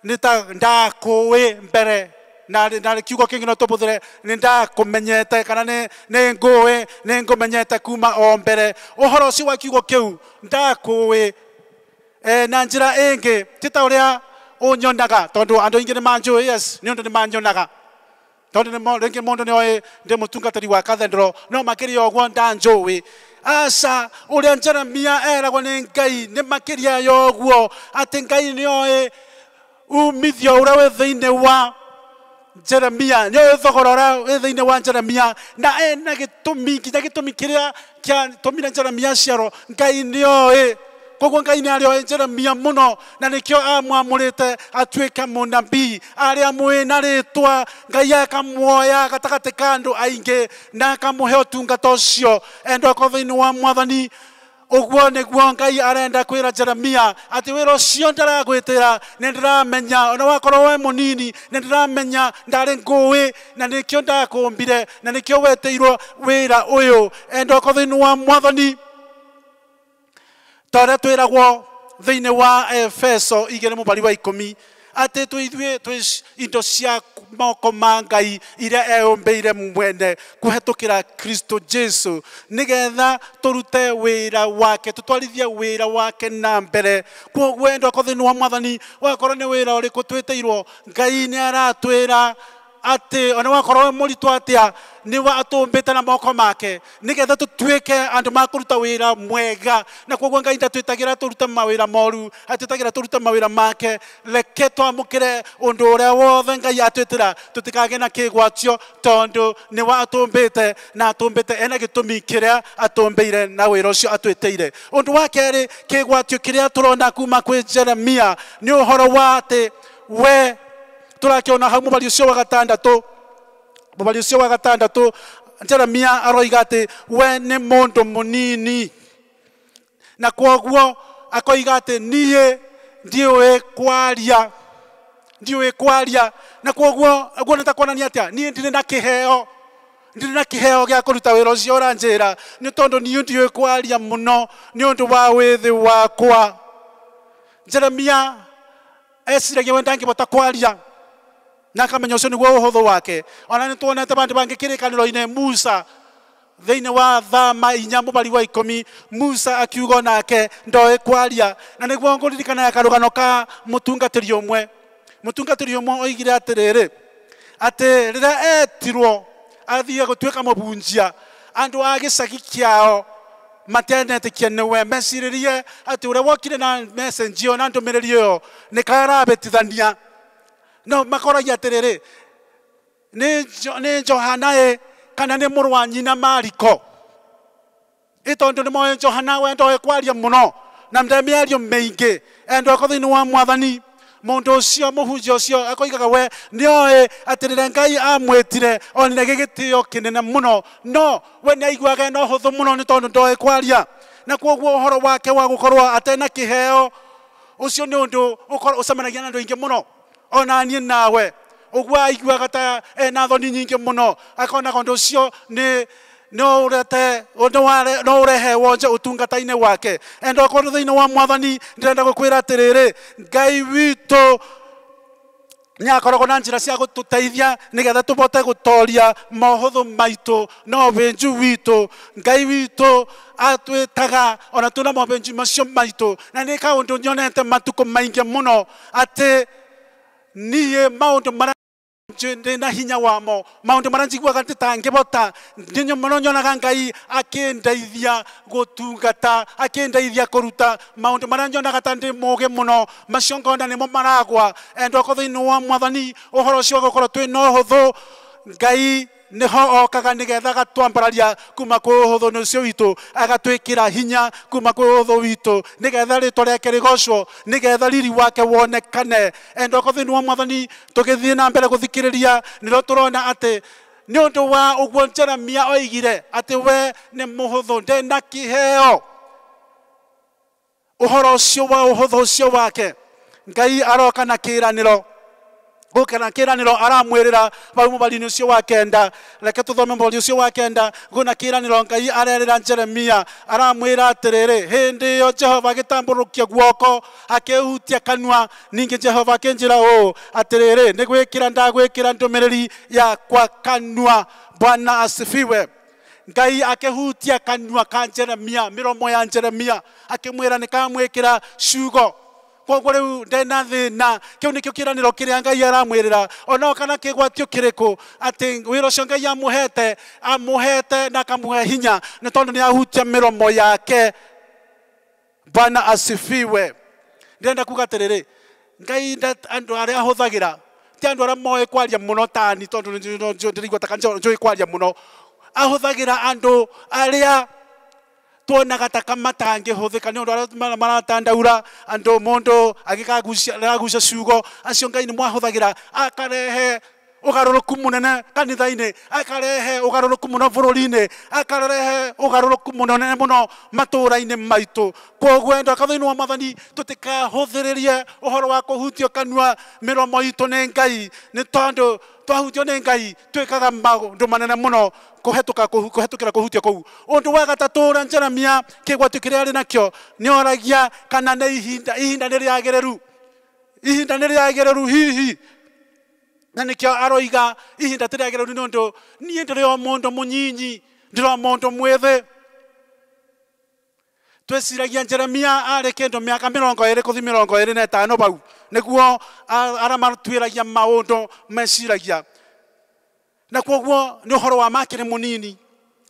nita ndakuwi mbere na kiugo kingi no tubuthire ni ndakumenyete kana ni ngumenyete kuma o mbere uhoro ucio wa kiugo kiu ndakuwi na njira ingi tita uria unyonaga tondu andu ingi ni manjui yes ni undu ni manyonaga tondu ni ringi mundu ni oi ndi mutungatiri wa kathendro no makiri ogwo ndanjui asa uria Jeremia eragwo ni Ngai ni makiria yogwo ati Ngai ni oi umithio uria wi thiini wa Jeremia ni oi thogora uria wi thiini wa Jeremia na ena gitumi nginya gitumi kiria kia tumire Jeremia ciaro Ngai ni oi koguo Ngai nĩ arĩ oĩ Jeremia mũno na nĩkĩo amwamũrĩte atuĩke mũnabii arĩa mwĩna rĩtwa Ngai akamuoya gatagatĩ ka andũ aingĩ na akamũhe ũtungata ũcio enda ũkorwo thĩinĩ wa Mwathani ũguo nĩguo Ngai arenda kwĩra Jeremia atĩ wĩra ũcio ndaragwĩtĩra nĩ ndĩramenya ona wakorwo we mũnini nĩ ndĩramenya ndarĩ ngũĩ na nĩkĩo ndakũmbire na nĩkĩo wetĩirwo wĩra ũyũ enda ũkorwo thĩinĩ wa Mwathani Tore twiragwo thiini wa Efeso 2:10 ati twĩ indo cia moko ma Ngai iria eũmbĩire mwene kũhetũkĩra Kristo Jesu nĩgetha tũrute wĩra wake tũtwarithie wĩra wake na mbere koguo enda ũkorwo thĩinĩ wa Mwathani wakorwo nĩ wĩra ũrĩkũ twĩtĩirwo Ngai nĩ aratwĩra ati ona wakorwo mũritũ atia ni wa atumbite na moko make nigetha tutuike andu makuruta wira mwega na koguo Ngai ndatwitagira turuta mawira moru atwitagira turuta mawira make reke twamukire undu uria wothe Ngai atwitira tutikage na kigwatio tondu ni wa atumbite na atumbite ena gitumi kiria atumbeire na wira ucio atwitire undu wa keri kigwatio kiria turona kuma kwi Jeremia ni uhoro wa ati we turakiona hau mubari ucio wa gatandatu Jeremia aroiga ati we ni mundu munini na koguo akoiga ati nie ndiwe kwaria ndiũĩ kwaria na kwoguo nĩtakuonania atĩa niĩ ndirĩ na kĩheo gĩa kũruta wĩra ũcio ũranjĩra nĩ tondũ niĩ ndiũĩ kwaria mũno nĩ ũndũ wa wĩthĩ wakwa. Jeremia eciragia we ndangĩhota kwaria na akamenya ũcio nĩguo ũhũthũ wake. Ona nĩ tuonete bandũ bangĩ kĩrĩkanĩro-inĩ Musa thĩinĩ wa Thama 4 mũbari wa 10 Musa akiuga nake ndoĩ kwaria na nĩguo ngũririkana karũgano ka mũtungatĩri ũmwe oigire atĩrĩrĩ atĩ rĩrĩa etirwo athiĩ gũtuĩka mũbunjia andũ a gĩcagi kĩao matendetĩkia nĩwe mecirĩrie atĩ ũrĩa wokire na message ĩyo na ndũmĩrĩri ĩyo nĩ karabĩtithania. No makoragia atĩrĩrĩ nĩ Johana kana nĩ mũrũ wa nyina Mariko. Tondũ nĩ moĩ Johana we ndoĩ kwaria mũno na mĩario mĩingĩ endoko thĩinĩ wa Mwathani. Mũndũ ũcio mũhunjia ũcio akoigaga we nĩoĩ atĩ rĩrĩa Ngai amwĩtire onire gĩgĩtĩo kĩnene mũno no we nĩaiguaga ena ũhũthũ mũno nĩ tondũ ndoĩ kwaria na kwoguo ũhoro wake wa gũkorwo atena kĩheo ũcio nĩ ũndũ ũcemanagia na andũ aingĩ mũno. Ona niĩ nawe ũguo aiguaga ta ena thoni nyingĩ mũno akonaga ũndũ ũcio no ũrehe wonje ũtungata-inĩ wake. Enda okorwo thĩinĩ wa Mwathani ndĩrenda gũkwĩra atĩrĩrĩ Ngai witũ nĩakoragwo na njĩra cia gũtũteithia nĩgetha tũbote gũtoria mohũthũ maitũ no ũbĩnju witũ. Ngai witũ atwĩtaga ona tũna mohũthũ macio maitũ na nĩ kaũndũ nyonete matukũ maingĩ mũno atĩ niĩ maũndũ marĩa ndĩna hinya wamo maũndũ marĩa njiguaga ndĩtangĩbota mũno nyonaga Ngai akĩndeithia gũtungata akĩndeithia kũruta maũndũ marĩa nyonaga ta ndĩ mũũgĩ mũno macio ngona nĩmo maragwa. Enda okorwo thĩinĩ wa Mwathani ũhoro ũcio gũkorwo twĩna ũhũthũ Ngai nĩho okaga nĩgetha agatwambararia kuma kwĩ ũhũthũ ũcio witũ agatwĩkĩra hinya kuma kwĩ ũhũthũ witũ nĩgetha rĩtwa rĩake rĩgocwo nĩgetha riri wake wonekane. Enda okorwo thĩinĩ wa Mwathani tũgĩthiĩ na mbere gũthikĩrĩria nĩrĩo tũrona atĩ nĩ ũndũ wa ũguo Jeremia oigire atĩ we nĩ mũhũthũ ndena kĩheo ũhoro ũcio wa ũhũthũ ũcio wake Ngai aroka na kĩĩranĩro gũkena kĩĩranĩro aramwĩrĩra bau mũbari-inĩ ũcio wa 9. Reke tũthome mũbari ũcio wa 9 gũna kĩĩranĩro Ngai arerĩra Jeremia aramwĩra atĩrĩrĩ hĩndĩ ĩyo Jehova agĩtambũrũkia guoko akĩhutia kanua ningĩ Jehova akĩnjĩra ũũ atĩrĩrĩ nĩ gwĩkĩra ndagwĩkĩra ndũmĩrĩri yakwa kanua. Bwana asifiwe. Ngai akĩhutia kanua ka Jeremia mĩromo ya Jeremia akĩmwĩra nĩkamwĩkĩra ciugo. Kwoguo rĩu ndena thĩna kĩu nĩkĩo kĩĩranĩro kĩrĩa Ngai aramwĩrĩra ona kana kĩgwatio kĩrĩkũ atĩ wĩra ũcio Ngai amũhete na akamũhe hinya nĩ tondũ nĩahutia mĩromo yake. Bwana asifiwe. Ndĩrenda kuga atĩrĩrĩ Ngai andũ arĩa ahũthagĩra ti andũ arĩa moĩ kwaria mũno tani tondũ ndĩraigua ta njũĩ kwaria mũno. Ahũthagĩra andũ arĩa tuonaga ta matangĩhũthĩka nĩ ũndũ arĩa maratandaura andũ mũndũ agĩkagucia ciugo acio Ngai nĩmwahũthagĩra akarehe ũgarũrũku mũnene kanitha-inĩ akarehe ũgarũrũku mũno bũrũri-inĩ akarehe ũgarũrũku mũnene mũno matũũra-inĩ maitũ. Kwoguo enda thĩinĩ wa Mwathani tũtikahũthĩrĩrie ũhoro wa kũhutio kanua mĩromo itũ nĩ Ngai nĩ tondũ twahutio nĩ Ngai twĩkaga maũndũ manene mũno kũhetũkĩra kũhutio kũu. Ũndũ wa gatatũ ũrĩa Jeremia kĩgwatio kĩrĩa arĩ nakĩo nĩ oragia kana nĩ ihinda nĩ rĩagĩrĩru hihi na nĩkĩo aroiga ihinda ti rĩagĩrĩru nĩ ũndũ niĩ ndĩrĩ o mũndũ mũnyinyi ndĩrĩ o mũndũ mwĩthĩ. Tweciragia Jeremia arĩ kĩndũ mĩaka 20 gũthiĩ 25 bau nĩguo aramatuĩragia maũndũ meciragia na kwoguo nĩ ũhoro wa makĩrĩ mũnini.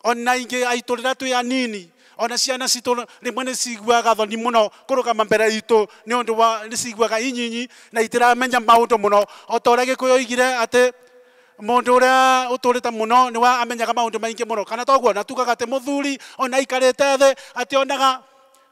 Ona ingĩ aitũ rĩrĩa twĩ anini ona ciana citũ rĩmwe nĩ ciguaga thoni mũno kũrũgama mbere itũ nĩ ũndũ wa nĩ ciguaga inyinyi na itiramenya maũndũ mũno o ta ũrĩa Gĩkũyũ oigire atĩ mũndũ ũrĩa ũtũrĩte mũno nĩ wa amenyaga maũndũ maingĩ mũno kana toguo na tugaga atĩ mũthuri ona aikarĩte thĩ atĩ onaga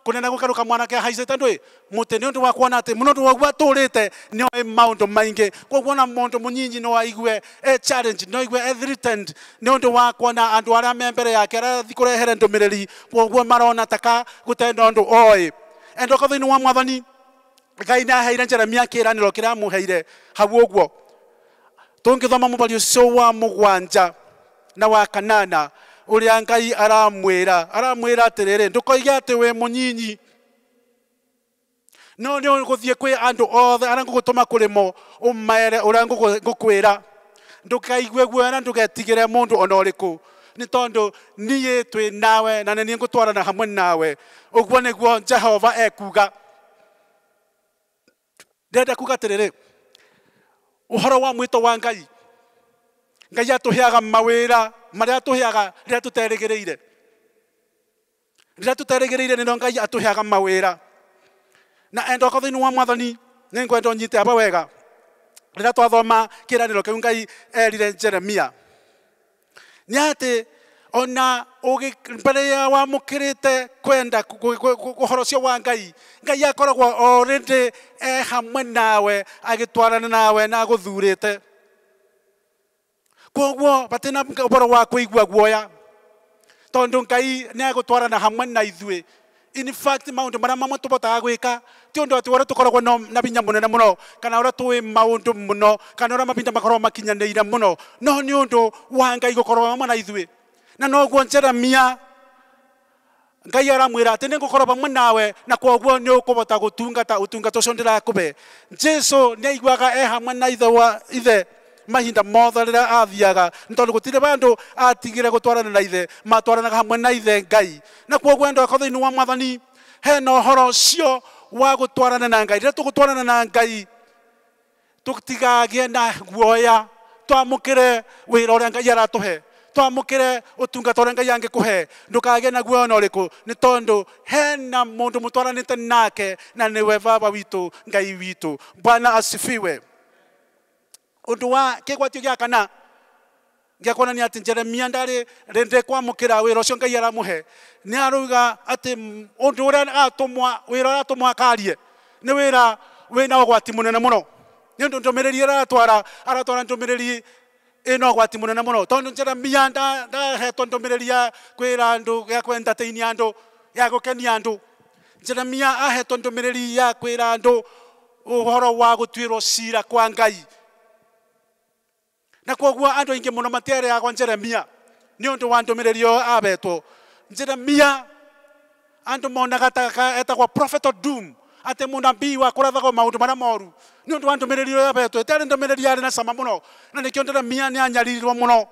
kũnena gũkarũka mwanake ahaicĩte ndũĩ mũtĩ nĩ ũndũ wa kuona atĩ mũndũ ũguo atũrĩte nĩoĩ maũndũ maingĩ. Kwoguo na mũndũ mũnyinyi no aigue challenge no aigue threatened nĩ ũndũ wa kuona andũ arĩa me mbere yake arathiĩ kũrehere ndũmĩrĩri kwoguo marona taka gũtenda ũndũ oĩ. Enda thĩinĩ wa Mwathani Ngai na heire Jeremia kiraniro kiria muheire hau uguo tungithoma mubari ucio wa mugwanja na wa kanana uria Ngai aramwira atiriri ndukoige ati we munyinyi no ni nguthie kwi andu othe aria ngugutuma kurimo umere uria ngukwira ndukaigue guo na ndugetigire mundu ona uriku ni tondu niĩ twi nawe na ni ngutwarana hamwe nawe uguo niguo Jehova ekuga ndenda kuga atiriri uhoro wa mwito wa Ngai Ngai atuheaga mawira maria atuheaga riria tuterĩgĩrĩire nĩ Ngai atuheaga mawira na endo thĩinĩ wa Mwathani nĩ ngwenda ũnyite haba wega rĩrĩa twathoma kĩĩranĩro kĩu Ngai erire Jeremia nĩ atĩ ona mbere ya wamũkĩrĩte kwenda ũhoro ũcio wa Ngai akoragwo already hamwe nawe agĩtwarana nawe na agũthurĩte koguo batina ũhoro wa kũigua guoya tondu Ngai nĩ agũtwarana hamwe na ithuĩ in fact maũndũ marĩa mamwe tũbotaga gwĩka ti ũndũ atĩ ũrĩa tũkoragwo na binya mũnene mũno kana ũrĩa tũĩ maũndũ mũno kana ũrĩa mabinda makoragwo makinyanĩire mũno no nĩ ũndũ wa Ngai gũkorwo hamwe na ithuĩ na noguo Jeremia Ngai aramwĩra atĩ nĩ ngũkorwo hamwe nawe na koguo nĩ ũkũbota gũtungata ũtungata ũcio ndĩrakũbe Jesũ nĩ aiguaga hamwe na ithe mahinda mothe rĩrĩa athiaga nĩ tondũ gũtirĩ bandũ atigire gũtwarana na ithe matwaranaga hamwe na ithe Ngai na koguo endo thĩinĩ wa Mwathani hena ũhoro ũcio wa gũtwarana na Ngai rĩrĩa tũgũtwarana na Ngai tũtigagĩe na guoya twamũkĩre wĩra ũrĩa Ngai aratũhe twamũkĩre ũtungata ũrĩa Ngai angĩkũhe ndũkagĩe na guoya ona ũrĩkũ nĩ tondũ hena mũndũ mũtwaranĩte nake na nĩwe baba witũ Ngai witũ Bwana asifiwe undu wa kigwatio gĩa kana gĩakuonania atĩ Jeremia ndarĩ rĩndĩ kwamũkĩra wĩra ũcio Ngai aramuhe nĩ arauga atĩ ũndũ ũrĩa wĩra ũrĩa aratũmwo akarie nĩ wĩra wĩna ũgwati mũnene mũno nĩ ũndũ ndũmĩrĩri aratwara ndũmĩrĩri ĩna ũgwati mũnene mũno tondũ Jeremia ndahetwo ndũmĩrĩri ya kwĩra andũ ya kwentertain andũ ya gũkenia andũ Jeremia ahetwo ndũmĩrĩri ya kwĩra andũ ũhoro wa gũtuĩrwo cira kwa Ngai na koguo andũ aingĩ mũno matiarĩagwo Jeremia nĩ ũndũ wa ndũmĩrĩri ĩyo abetwo Jeremia andũ monaga ta etagwo prophet of doom atĩ mũnabii wa kũrathagwo maũndũ marĩa moru nĩ ũndũ wa ndũmĩrĩri ĩyo abetwo ĩtarĩ ndũmĩrĩri yarĩ na cama mũno na nĩkĩo Jeremia nĩ anyaririrwo mũno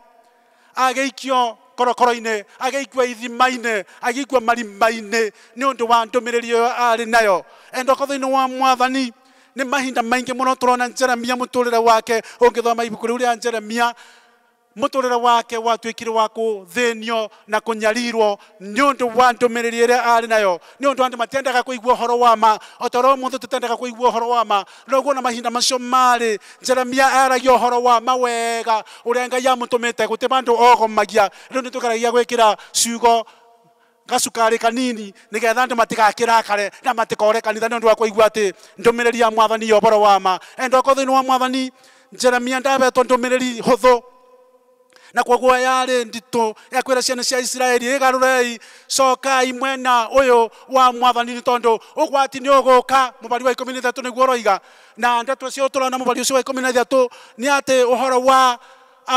agĩikio korokoro-inĩ agĩikio ithima-inĩ agĩikio marima-inĩ nĩ ũndũ wa ndũmĩrĩri ĩyo arĩ nayo endo thĩinĩ wa Mwathani nĩ mahinda maingĩ mũno tũrona Jeremia mũtũrĩre wake ũngĩthoma ibuku rĩu rĩa Jeremia mũtũrĩre wake watuĩkire wa kũthĩnio na kũnyarirwo nĩ ũndũ wa ndũmĩrĩri ĩrĩa arĩ nayo nĩ ũndũ andũ matiendaga kũigua ũhoro wa ma o ta ũrĩa mũndũ tũtendaga kũigua ũhoro wa ma noguo na mahinda macio marĩ Jeremia aragia ũhoro wa ma wega ũrĩa Ngai amũtũmĩte gũtĩ bandũ ogomagia rĩu nĩ tũgeragia gwĩkĩra ciugo gacukari kanini nigetha andũ matigakĩrakare na matikore kanitha nĩ ũndũ wa kũigua atĩ ndũmĩrĩri ya Mwathani ya ũhoro wa ma endo thĩinĩ wa Mwathani Jeremia ndabetwo ndũmĩrĩri hũthũ na koguo yarĩ nditũ ya kwĩra ciana cia Isiraeli ĩgarũrei cokai mwena ũyũ wa Mwathani nĩ tondũ ũgwati nĩ ũgũka mũbari wa 13 nĩguo ũroiga na ndeto ũcio tũrona mũbari ũcio wa 13 nĩ atĩ ũhoro wa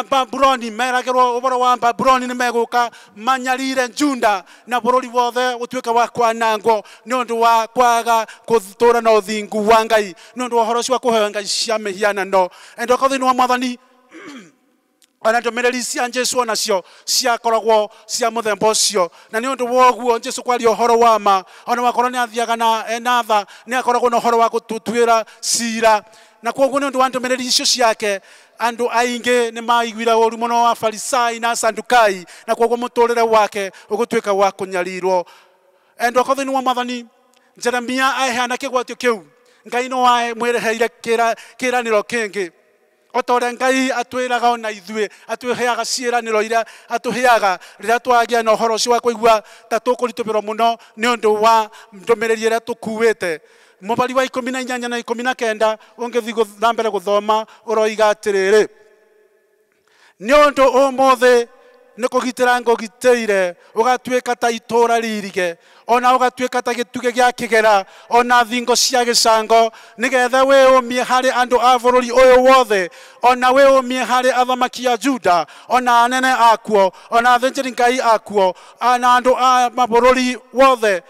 Babuloni meragĩrwo ũhoro wa Babuloni nĩ megũka manyarire Juda na bũrũri wothe ũtuĩke wa kwanangwo nĩ ũndũ wa kwaga gũtũũra na ũthingu wa Ngai nĩ ũndũ wa ũhoro ũcio wa kũheo ngai cia mĩhianano endo thĩinĩ wa Mwathani ona ndũmĩrĩri cia Jesũ onacio ciakoragwo cia mũthemba ũcio na nĩ ũndũ wa ũguo Jesũ kwaria ũhoro wa ma ona wakorwo nĩ athiaga na enatha nĩ akoragwo na ũhoro wa gũtũtuĩra cira na koguo nĩ ũndũ wa ndũmĩrĩri icio ciake andũ aingĩ nĩ maiguire ũru mũno wa Farisai na Sadukai na koguo mũtũrĩre wake ũgũtuĩka wa kũnyarirwo endo thĩinĩ wa Mwathani Jeremia aheana kĩgwatio kĩu Ngai no amwĩreheire kĩĩranĩro kĩngĩ o ta ũrĩa Ngai atwĩraga ona ithuĩ atũheaga ciĩranĩro iria atũheaga rĩrĩa twagĩa na ũhoro ũcio wa kũigua ta tũkũritũhĩrwo mũno nĩ ũndũ wa ndũmĩrĩri ĩrĩa tũkuĩte mũbari wa 18 na 19 ũngĩthiĩ na mbere gũthoma ũroiga atĩrĩrĩ nĩ ũndũ ũmũthĩ nĩ kũgitĩra ngũgitĩire ũgatuĩka ta itũũra ririge ona ũgatuĩka ta gĩtugĩ gĩa kĩgera ona thingo cia gĩcango nĩgetha wĩũmie harĩ andũ a bũrũri ũyũ wothe ona wĩũmie harĩ athamaki a Juda ona anene akuo ona athĩnjĩri Ngai akuo na andũ a mabũrũri wothe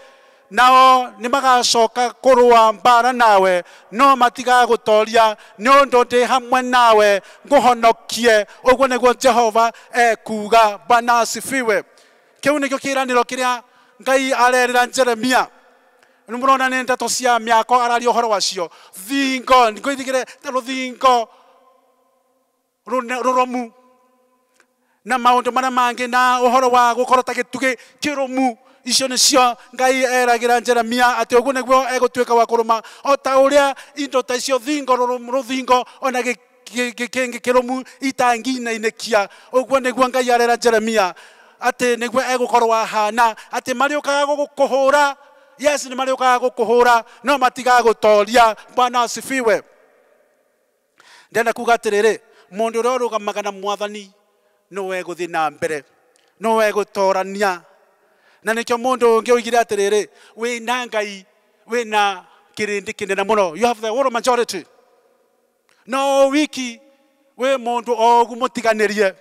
nao nĩ magacoka kũrũa mbara nawe no matigagũtoria nĩ ũndũ ndĩ hamwe nawe ngũhonokie ũguo nĩguo Jehova ekuga. Bwana asifiwe. Kĩu nĩkĩo kĩĩranĩro kĩrĩa Ngai arerĩra Jeremia. Nĩ mũrona nĩ ndeto cia mĩako araria ũhoro wacio. Thingo ngũithigĩre ta rũthingo rũromu na maũndũ marĩa mangĩ na ũhoro wa gũkorwo ta gĩtugĩ kĩrũmu. Icio nĩcio Ngai eragĩra Jeremia atĩ ũguo nĩguo egũtuĩka wa kũrũma o ta ũrĩa indo ta icio thingo rũthingo ona kĩrũmu itangi-inĩkia. Ũguo nĩguo Ngai arera Jeremia atĩ nĩguo egũkorwo ahana atĩ marĩũkaga gũkũhũra. Yes, nĩ marĩũkaga gũkũhũra no matigagũtoria. Bwana asifiwe. Ndĩrenda kuga atĩrĩrĩ, mũndũ ũrĩa ũrũgamaga na Mwathani nĩwe egũthiĩ na mbere, nĩwe egũtorania. Na nĩkĩo mũndũ ũngĩ oigire atĩrĩrĩ, wĩna Ngai wĩna kĩrĩndĩ kĩnene mũno. You have the whole majority. No wiki wĩ mũndũ o ũguo mũtiganĩrie.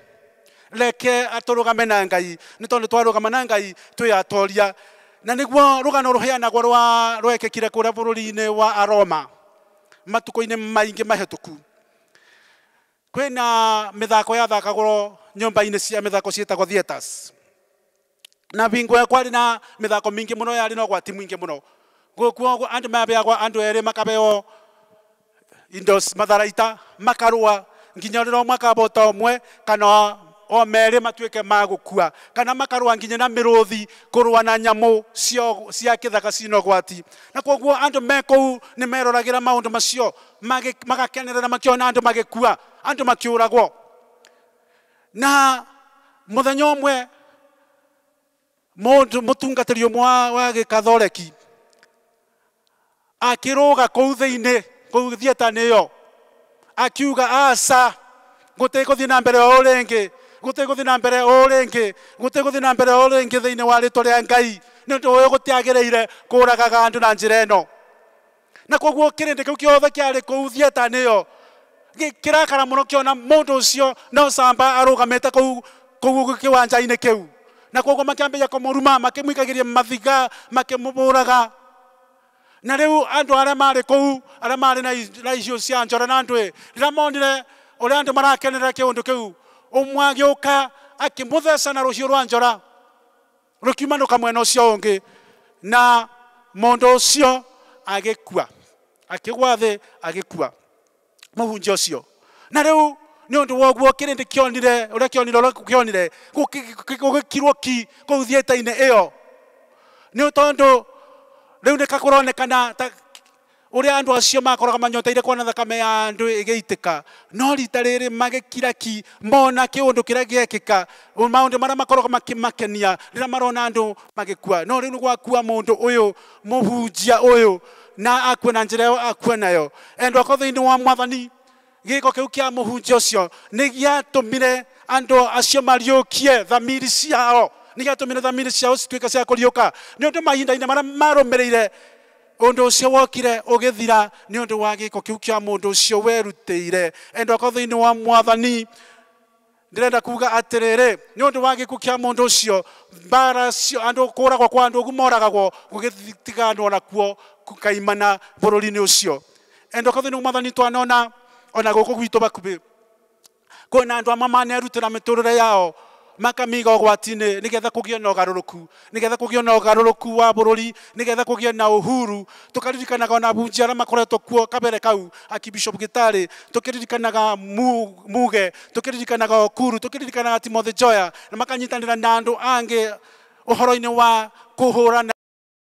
Reke atũrũgame na Ngai nĩ tondũ twarũgama na Ngai twĩ atoria. Na nĩguo rũgano rũheanagwo rwekĩkire kũrĩa bũrũri-inĩ wa Aroma matukũ-inĩ maingĩ mahĩtũku. Kwĩna mĩthako yathakagwo nyũmba-inĩ cia mĩthako ciĩtagwo theaters. Na bingo kwarĩ na mĩthako mingĩ mũno yarĩ na ũgwati mũingĩ mũno. Gũkuo andũ mabeagwo andũ erĩ makabeo indo matharaita makarũa nginya rĩrĩa makabota ũmwe kana o merĩ matuĩke magũkua kana makarũa nginya na mĩrũthi kũrũa na nyamũ cia kĩthaka cina ũgwati. Na koguo andũ me kũu nĩ meroragĩra maũndũ macio magakenerera makĩona andũ magĩkua andũ makĩũragwo. Na mũthenya ũmwe mũtungatĩri ũmwe wa gĩkathoreki akĩrũga kũu thĩinĩ kũu thieta-inĩ ĩyo akiuga aca gũtegũthiĩ na mbere o rĩngĩ gũtegũthiĩ na mbere o rĩngĩ gũtegũthiĩ na mbere o rĩngĩ thĩinĩ wa rĩtwa rĩa Ngai nĩ ũndũ ũyũ gũtiagĩrĩire kũragaga andũ na njĩra ĩno. Na koguo kĩrĩndĩ kĩu kĩothe kĩarĩ kũu thieta-inĩ ĩyo kĩrakara mũno kĩona mũndũ ũcio no camba arũgamĩte kũu kĩwanja-inĩ kĩu. Na koguo makĩambĩrĩria kũmũruma makĩmũikagĩria mathiga makĩmũbũraga. Na rĩu andũ arĩa marĩ kũu arĩa marĩ na icio cia njora na ndwĩ rĩrĩa monire ũrĩa andũ marakenerera kĩũndũ kĩu ũmwe agĩũka akĩmũtheca na rũhiũ rwa njora rũkiumanũka mwena ũcio ũngĩ na mũndũ ũcio agĩkua akĩgwa thĩ agĩkua mũhunjia ũcio. Na rĩu nĩ ũndũ woguo kĩrĩndĩ kĩonire gũgĩkirwo ki kũu thieta-inĩ ĩyo nĩ tondũ rĩu nĩ kakũronekana ũrĩa andũ acio makoraga manyoteire kuona thakame ya andũ ĩgĩitĩka. No rita rĩrĩ magĩkira ki mona kĩũndũ kĩrĩa gĩekĩka maũndũ marĩa makoragwo makĩmakenia rĩrĩa marona andũ magĩkua. No rĩu nĩ gwakua mũndũ ũyũ mũhunjia ũyũ na akue na njĩra ĩyo akue nayo. Endwa akwa thĩinĩ wa Mwathani gĩko kĩu kĩa mũhunjia ũcio nĩ gĩatũmire andũ acio mariũkie thamiri ciao. Nĩ gĩatũmire thamiri ciao cituĩke cia kũriũka nĩ ũndũ mahinda-inĩ marĩa marũmĩrĩire ũndũ ũcio wokire ũgĩthira nĩ ũndũ wa gĩko kĩu kĩa mũndũ ũcio werutĩire. Endwa akwa thĩinĩ wa Mwathani ndĩrenda kuga atĩrĩrĩ nĩ ũndũ wa gĩko kĩa mũndũ ũcio mbara cio andũ kũragwo kwa andũ ũguo moragagwo gũgĩtiganwo nakuo gũkaimana bũrũri-inĩ ũcio. Endwa akwa thĩinĩ wa Mwathani twanona ona gũkũ gwitũ bakuhĩ kwĩna andũ amwe manerutĩra mĩtũrĩre yao makamiga ũgwati-inĩ nĩgetha kũgĩe na ũgarũrũku nĩgetha kũgĩe na ũgarũrũku wa bũrũri nĩgetha kũgĩe na ũhuru. Tũkaririkanaga ona bunjia arĩa makoretwo kuo kabere kau Archbishop Gĩtarĩ, tũkĩririkanaga Muge, tũkĩririkanaga Okuru, tũkĩririkanaga Timothy Joya na makanyitanĩra na andũ angĩ ũhoro-inĩ wa kũhũrana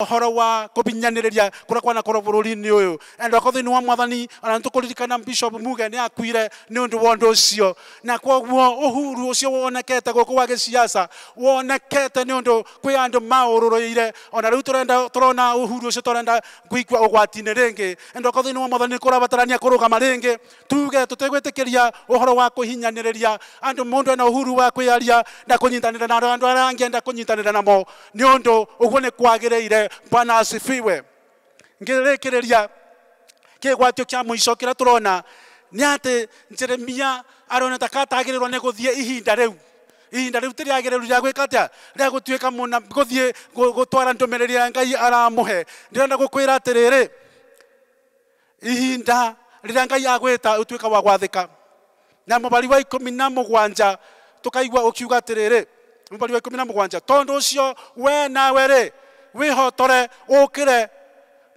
horo wa kubinyaniriria kura kwana koro bururi-ini uyu endo ko thini wa mwathani ana tukuririkana Bishop Muge ni akuire ni undu wa undu ucio na kwoguo uhuru ucio wonekete guku wa giciaca wonekete ni undu kwi andu maururuire ona riu turona uhuru ucio turenda kuigua ugwati-ini ringi endo ko thini wa mwathani kurabatarania kurugama ringi tuge tutigwitikiria uhoro wa kuhinyaniriria andu mundu ena uhuru wa kwiaria na kunyitanira na andu aria angienda kunyitanira namo ni undu uguo ni kwagiriire. Bwana asifiwe. Ngirikireria kigwatio kia muico kira turona ni ati Jeremia arona takatagirirwo ni guthie ihinda riu tiriagiriru ria gwika atia ria gutuika muna guthie gutwara ndumiriri ya Ngai aramuhe. Ndirenda gukwira atiriri ihinda riria Ngai agwita utuika wa gwathika na mubari wa 17 tukaigua ukiuga atiriri mubari wa 17 tondu ucio we nawe ri wihotore ukire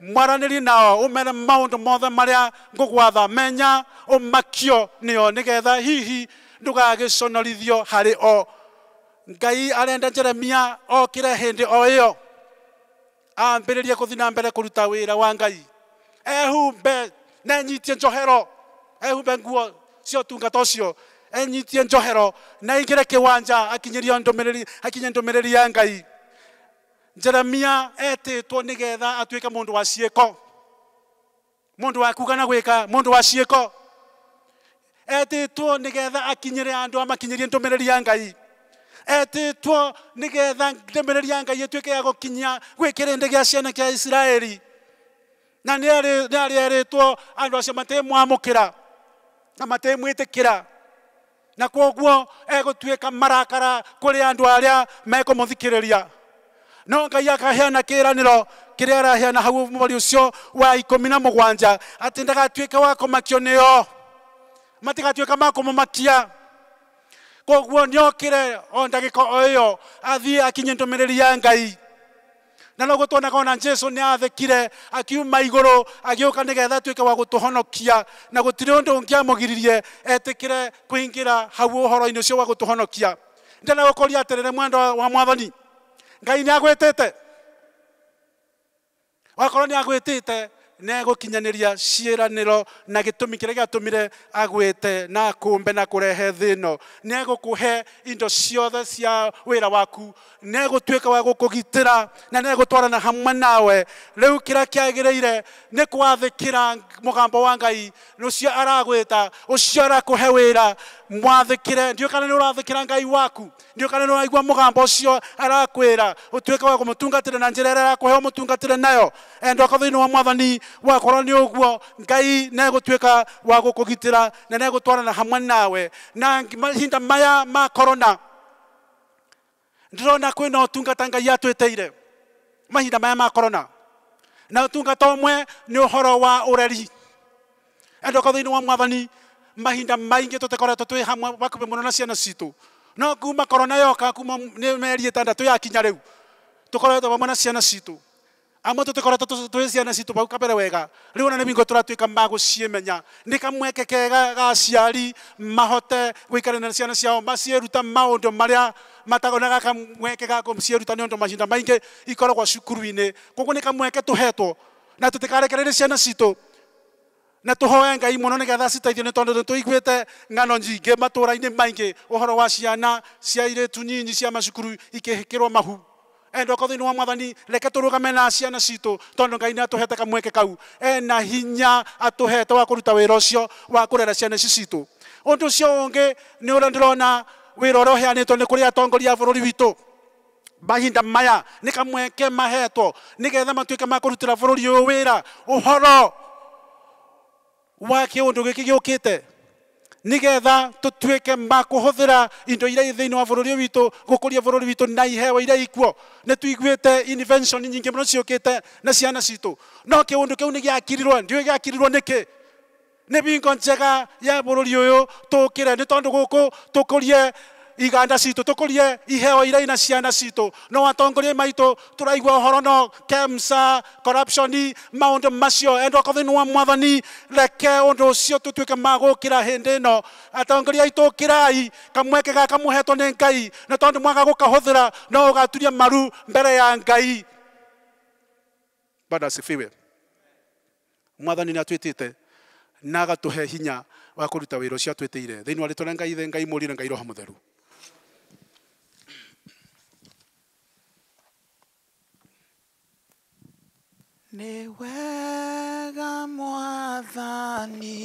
mwaraniri nao umere maundu mothe maria ngugwatha menya umakio nio nigetha hihi ndugagiconorithio hari o. Ngai arenda Jeremia okire hindi o iyo ambiririe kuthi na mbere kuruta wira wa Ngai ehumbe na nyitie njohero ehumbe nguo cio tungata ucio enyitie njohero na ingire kiwanja akinyirie ndumiriri ya Ngai. Jeremia etitwo nigetha atuike mundu wa ciiko mundu wa kuga na gwika mundu wa ciiko etitwo nigetha akinyire andu amakinyirie ndumiriri ya Ngai etitwo nigetha ndumiriri ya Ngai ituike ya gukinya gwikirinde gia ciana kia Israeli na ni eritwo andu acio matemwamukira na matemwitikira na kwoguo egutuika marakara kuri andu aria mekumuthikiriria. No Ngai akaheana kiraniro kiria araheana hau mubari ucio wa 17 ati ndagatuike wa kumakio nio matigatuika makumumakia. Kwoguo niokire o ndagika o iyo athie akinye ndumiriri ya Ngai na no gutona kona Jesu ni athekire akiuma iguru agiuka nigetha atuike wa gutuhonokia na gutire undu ungiamugiririe etikire kuingira hau uhoro-ini ucio wa gutuhonokia. Ndena gukoria atirire mwendo wa mwathani Ngai ni agwitite wakorwo ni agwitite ne gukinyaniria ciiraniro na gitumi kiria giatumire agwite na kumbe na kurehe thino ne gukuhe indo ciothe cia wira waku ne gutuika wa gukugitira na ne gutwarana hamwe nawe. Riu kiria kiagiriire ni kwathikira mugambo wa Ngai nucio aragwita ucio arakuhe wira mwathikire. Ndio kana ni urathikira Ngai waku ndio kana ni uraigua mugambo ucio arakwira utuika wa kumutungatira na njira iria arakuhe umutungatire nayo endo ko thini wa mwathani wakorwo ni uguo Ngai ne gutuika wa gukugitira na ne gutwarana hamwe nawe. Na mahinda maya ma corona ndirona kwina utungata Ngai atwiteire mahinda maya ma corona na utungata umwe ni uhoro wa ureri endo ko thini wa mwathani mahinda maingi tutikoretwo twi hamwe bakubi muno na ciana citu no kuma corona yoka kuma ni meri 6 yakinya riu tukoretwo hamwe na ciana citu amwe tutikoretwo twi ciana citu bau kabere wega riu na ni bingo turatuika maguciemenya ni kamweke kega ga ciari mahote guikarana na ciana ciao macieruta maundu maria matagonaga kamweke ga kumcieruta ni undu mahinda maingi ikoragwo cukuru-ini koguo ni kamweke tuhetwo na tutikarekereria ciana citu na tuhoe Ngai muno nigetha citeithio ni tondu tuiguite ng'ano nyingi matura-ini maingi uhoro wa ciana cia iritu nyinyi cia macukuru ikihikirwo mahu endo ko thini wa mwathani reke turugame na ciana citu tondu Ngai ni atuhete kamweke kau ena hinya atuhete wa kuruta wira ucio wa kurera ciana ici citu. Undu ucio ungi ni uria ndirona wira uria uheanitwo ni kuri atongoria a bururi witu mahinda maya ni kamweke mahetwo nigetha matuike ma kurutira bururi uyu wira uhoro wa kiundu giki giukite nigetha tutuike makuhuthira indo iria thiini wa bururi witu gukuria bururi witu na ihewa iria ikuo ne tuiguite invention nyingi muno ciukite na ciana citu no kiundu kiu ni giakirirwo ndio giakirirwo niki ni bingo njega ya bururi uyu tukire ni tondu guku tukurie iganda citu tukurie ihewa iria ina ciana citu no atongoria maitu turaigua uhoro no KEMSA corruption maundu macio endo ko thini wa mwathani reke undu ucio tutuike magukira hindi no atongoria itu kirai kamweke ga kamuhetwo ni Ngai na tondu mwaga gukahuthira no ugaturia maru mbere ya Ngai Bwana asifiwe. Mwathani nĩ atwĩtĩte na agatũhe hinya wa kũruta wĩra ũcio atwĩtĩire thĩinĩ wa rĩĩtwa rĩa Ngai Ithe, Ngai Mũriũ na Ngai Roho Mũtheru. Nĩ wega Mwathani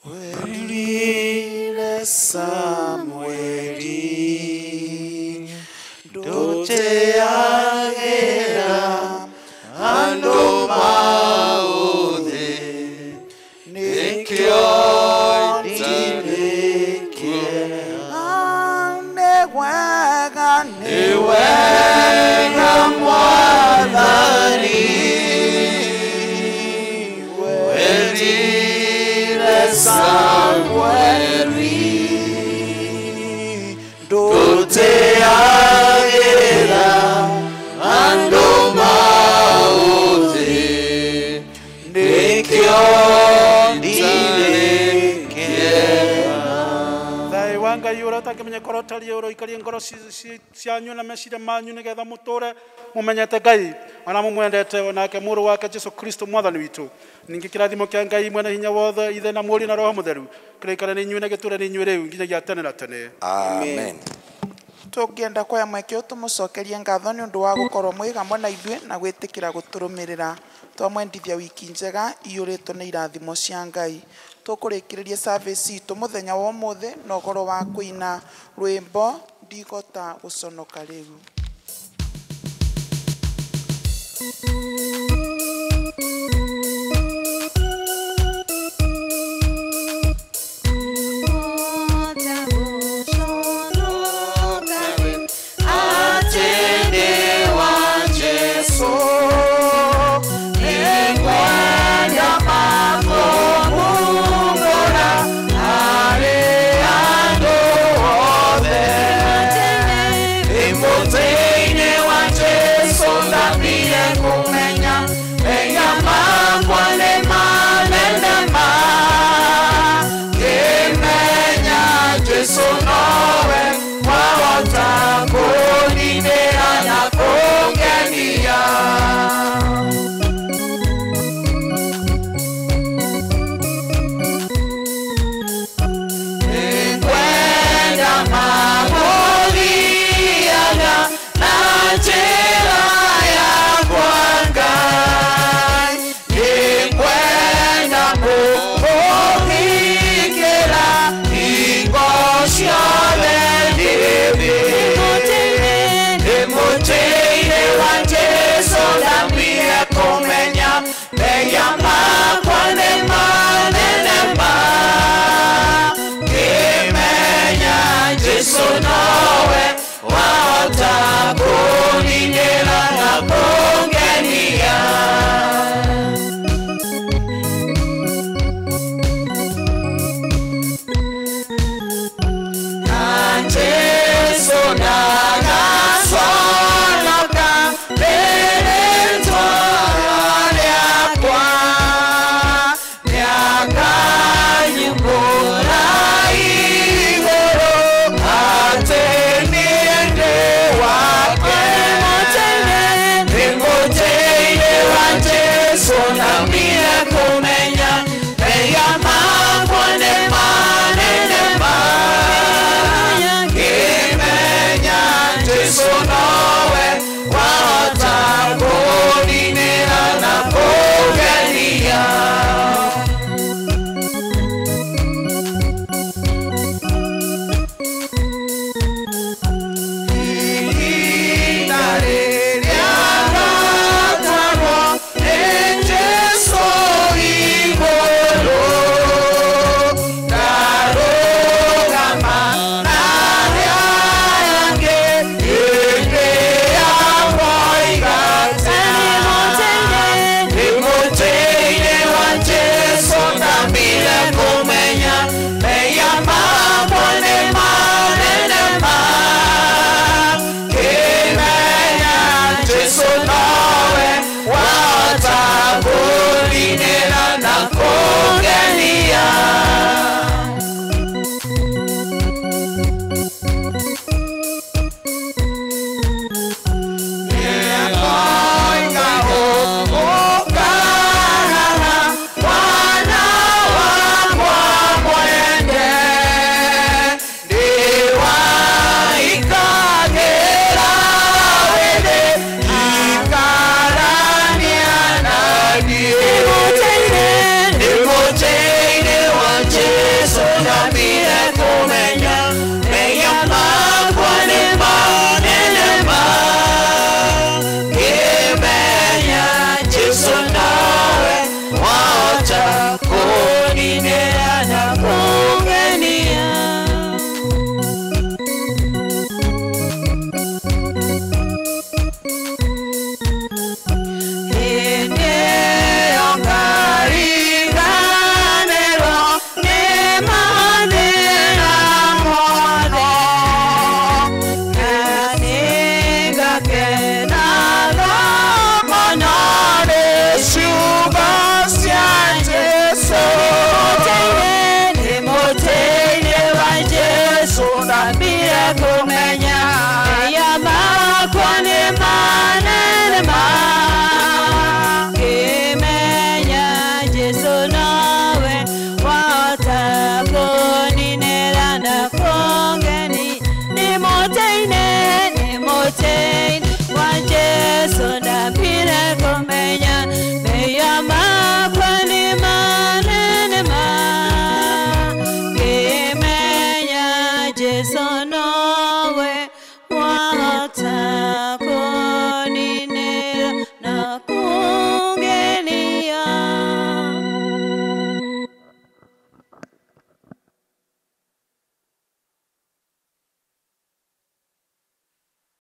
werire Samweli ndũteagĩra andũ maũthĩ nĩkĩo nĩ wega Mwathani werire Samweli ndũteagĩra andũ maũthĩ nĩkĩo Ngai ũrĩa ũtangĩmenyeka ũtariĩ ũroikaria ngoro cianyu na meciria manyu nĩgetha mũtũũre mũmenyete Ngai ona mũmwendete onake mũrũ wake Jesũ Kristo Mwathani witũ. Ningĩ kĩrathimo kĩa Ngai mwene hinya wothe Ithe na Mũriũ na Roho Mũtheru kĩroikare na inyuĩ na gĩtũũre na inyuĩ rĩu nginyagia tene na tene. Amen. Tũngĩenda kuoya mweke tũmũcokerie ngatho nĩ ũndũ wa gũkorwo mwĩ hamwe na ithuĩ na gwĩtĩkĩra gũtũrũmĩrĩra. Twamwendithia wiki njega iyũrĩtwo nĩ irathimo cia Ngai. Tũkũrĩkĩrĩria service itũ mũthenya wa ũmũthĩ na ũhoro wa kũina rwĩmbo ndigota gũconoka rĩu. Ante sona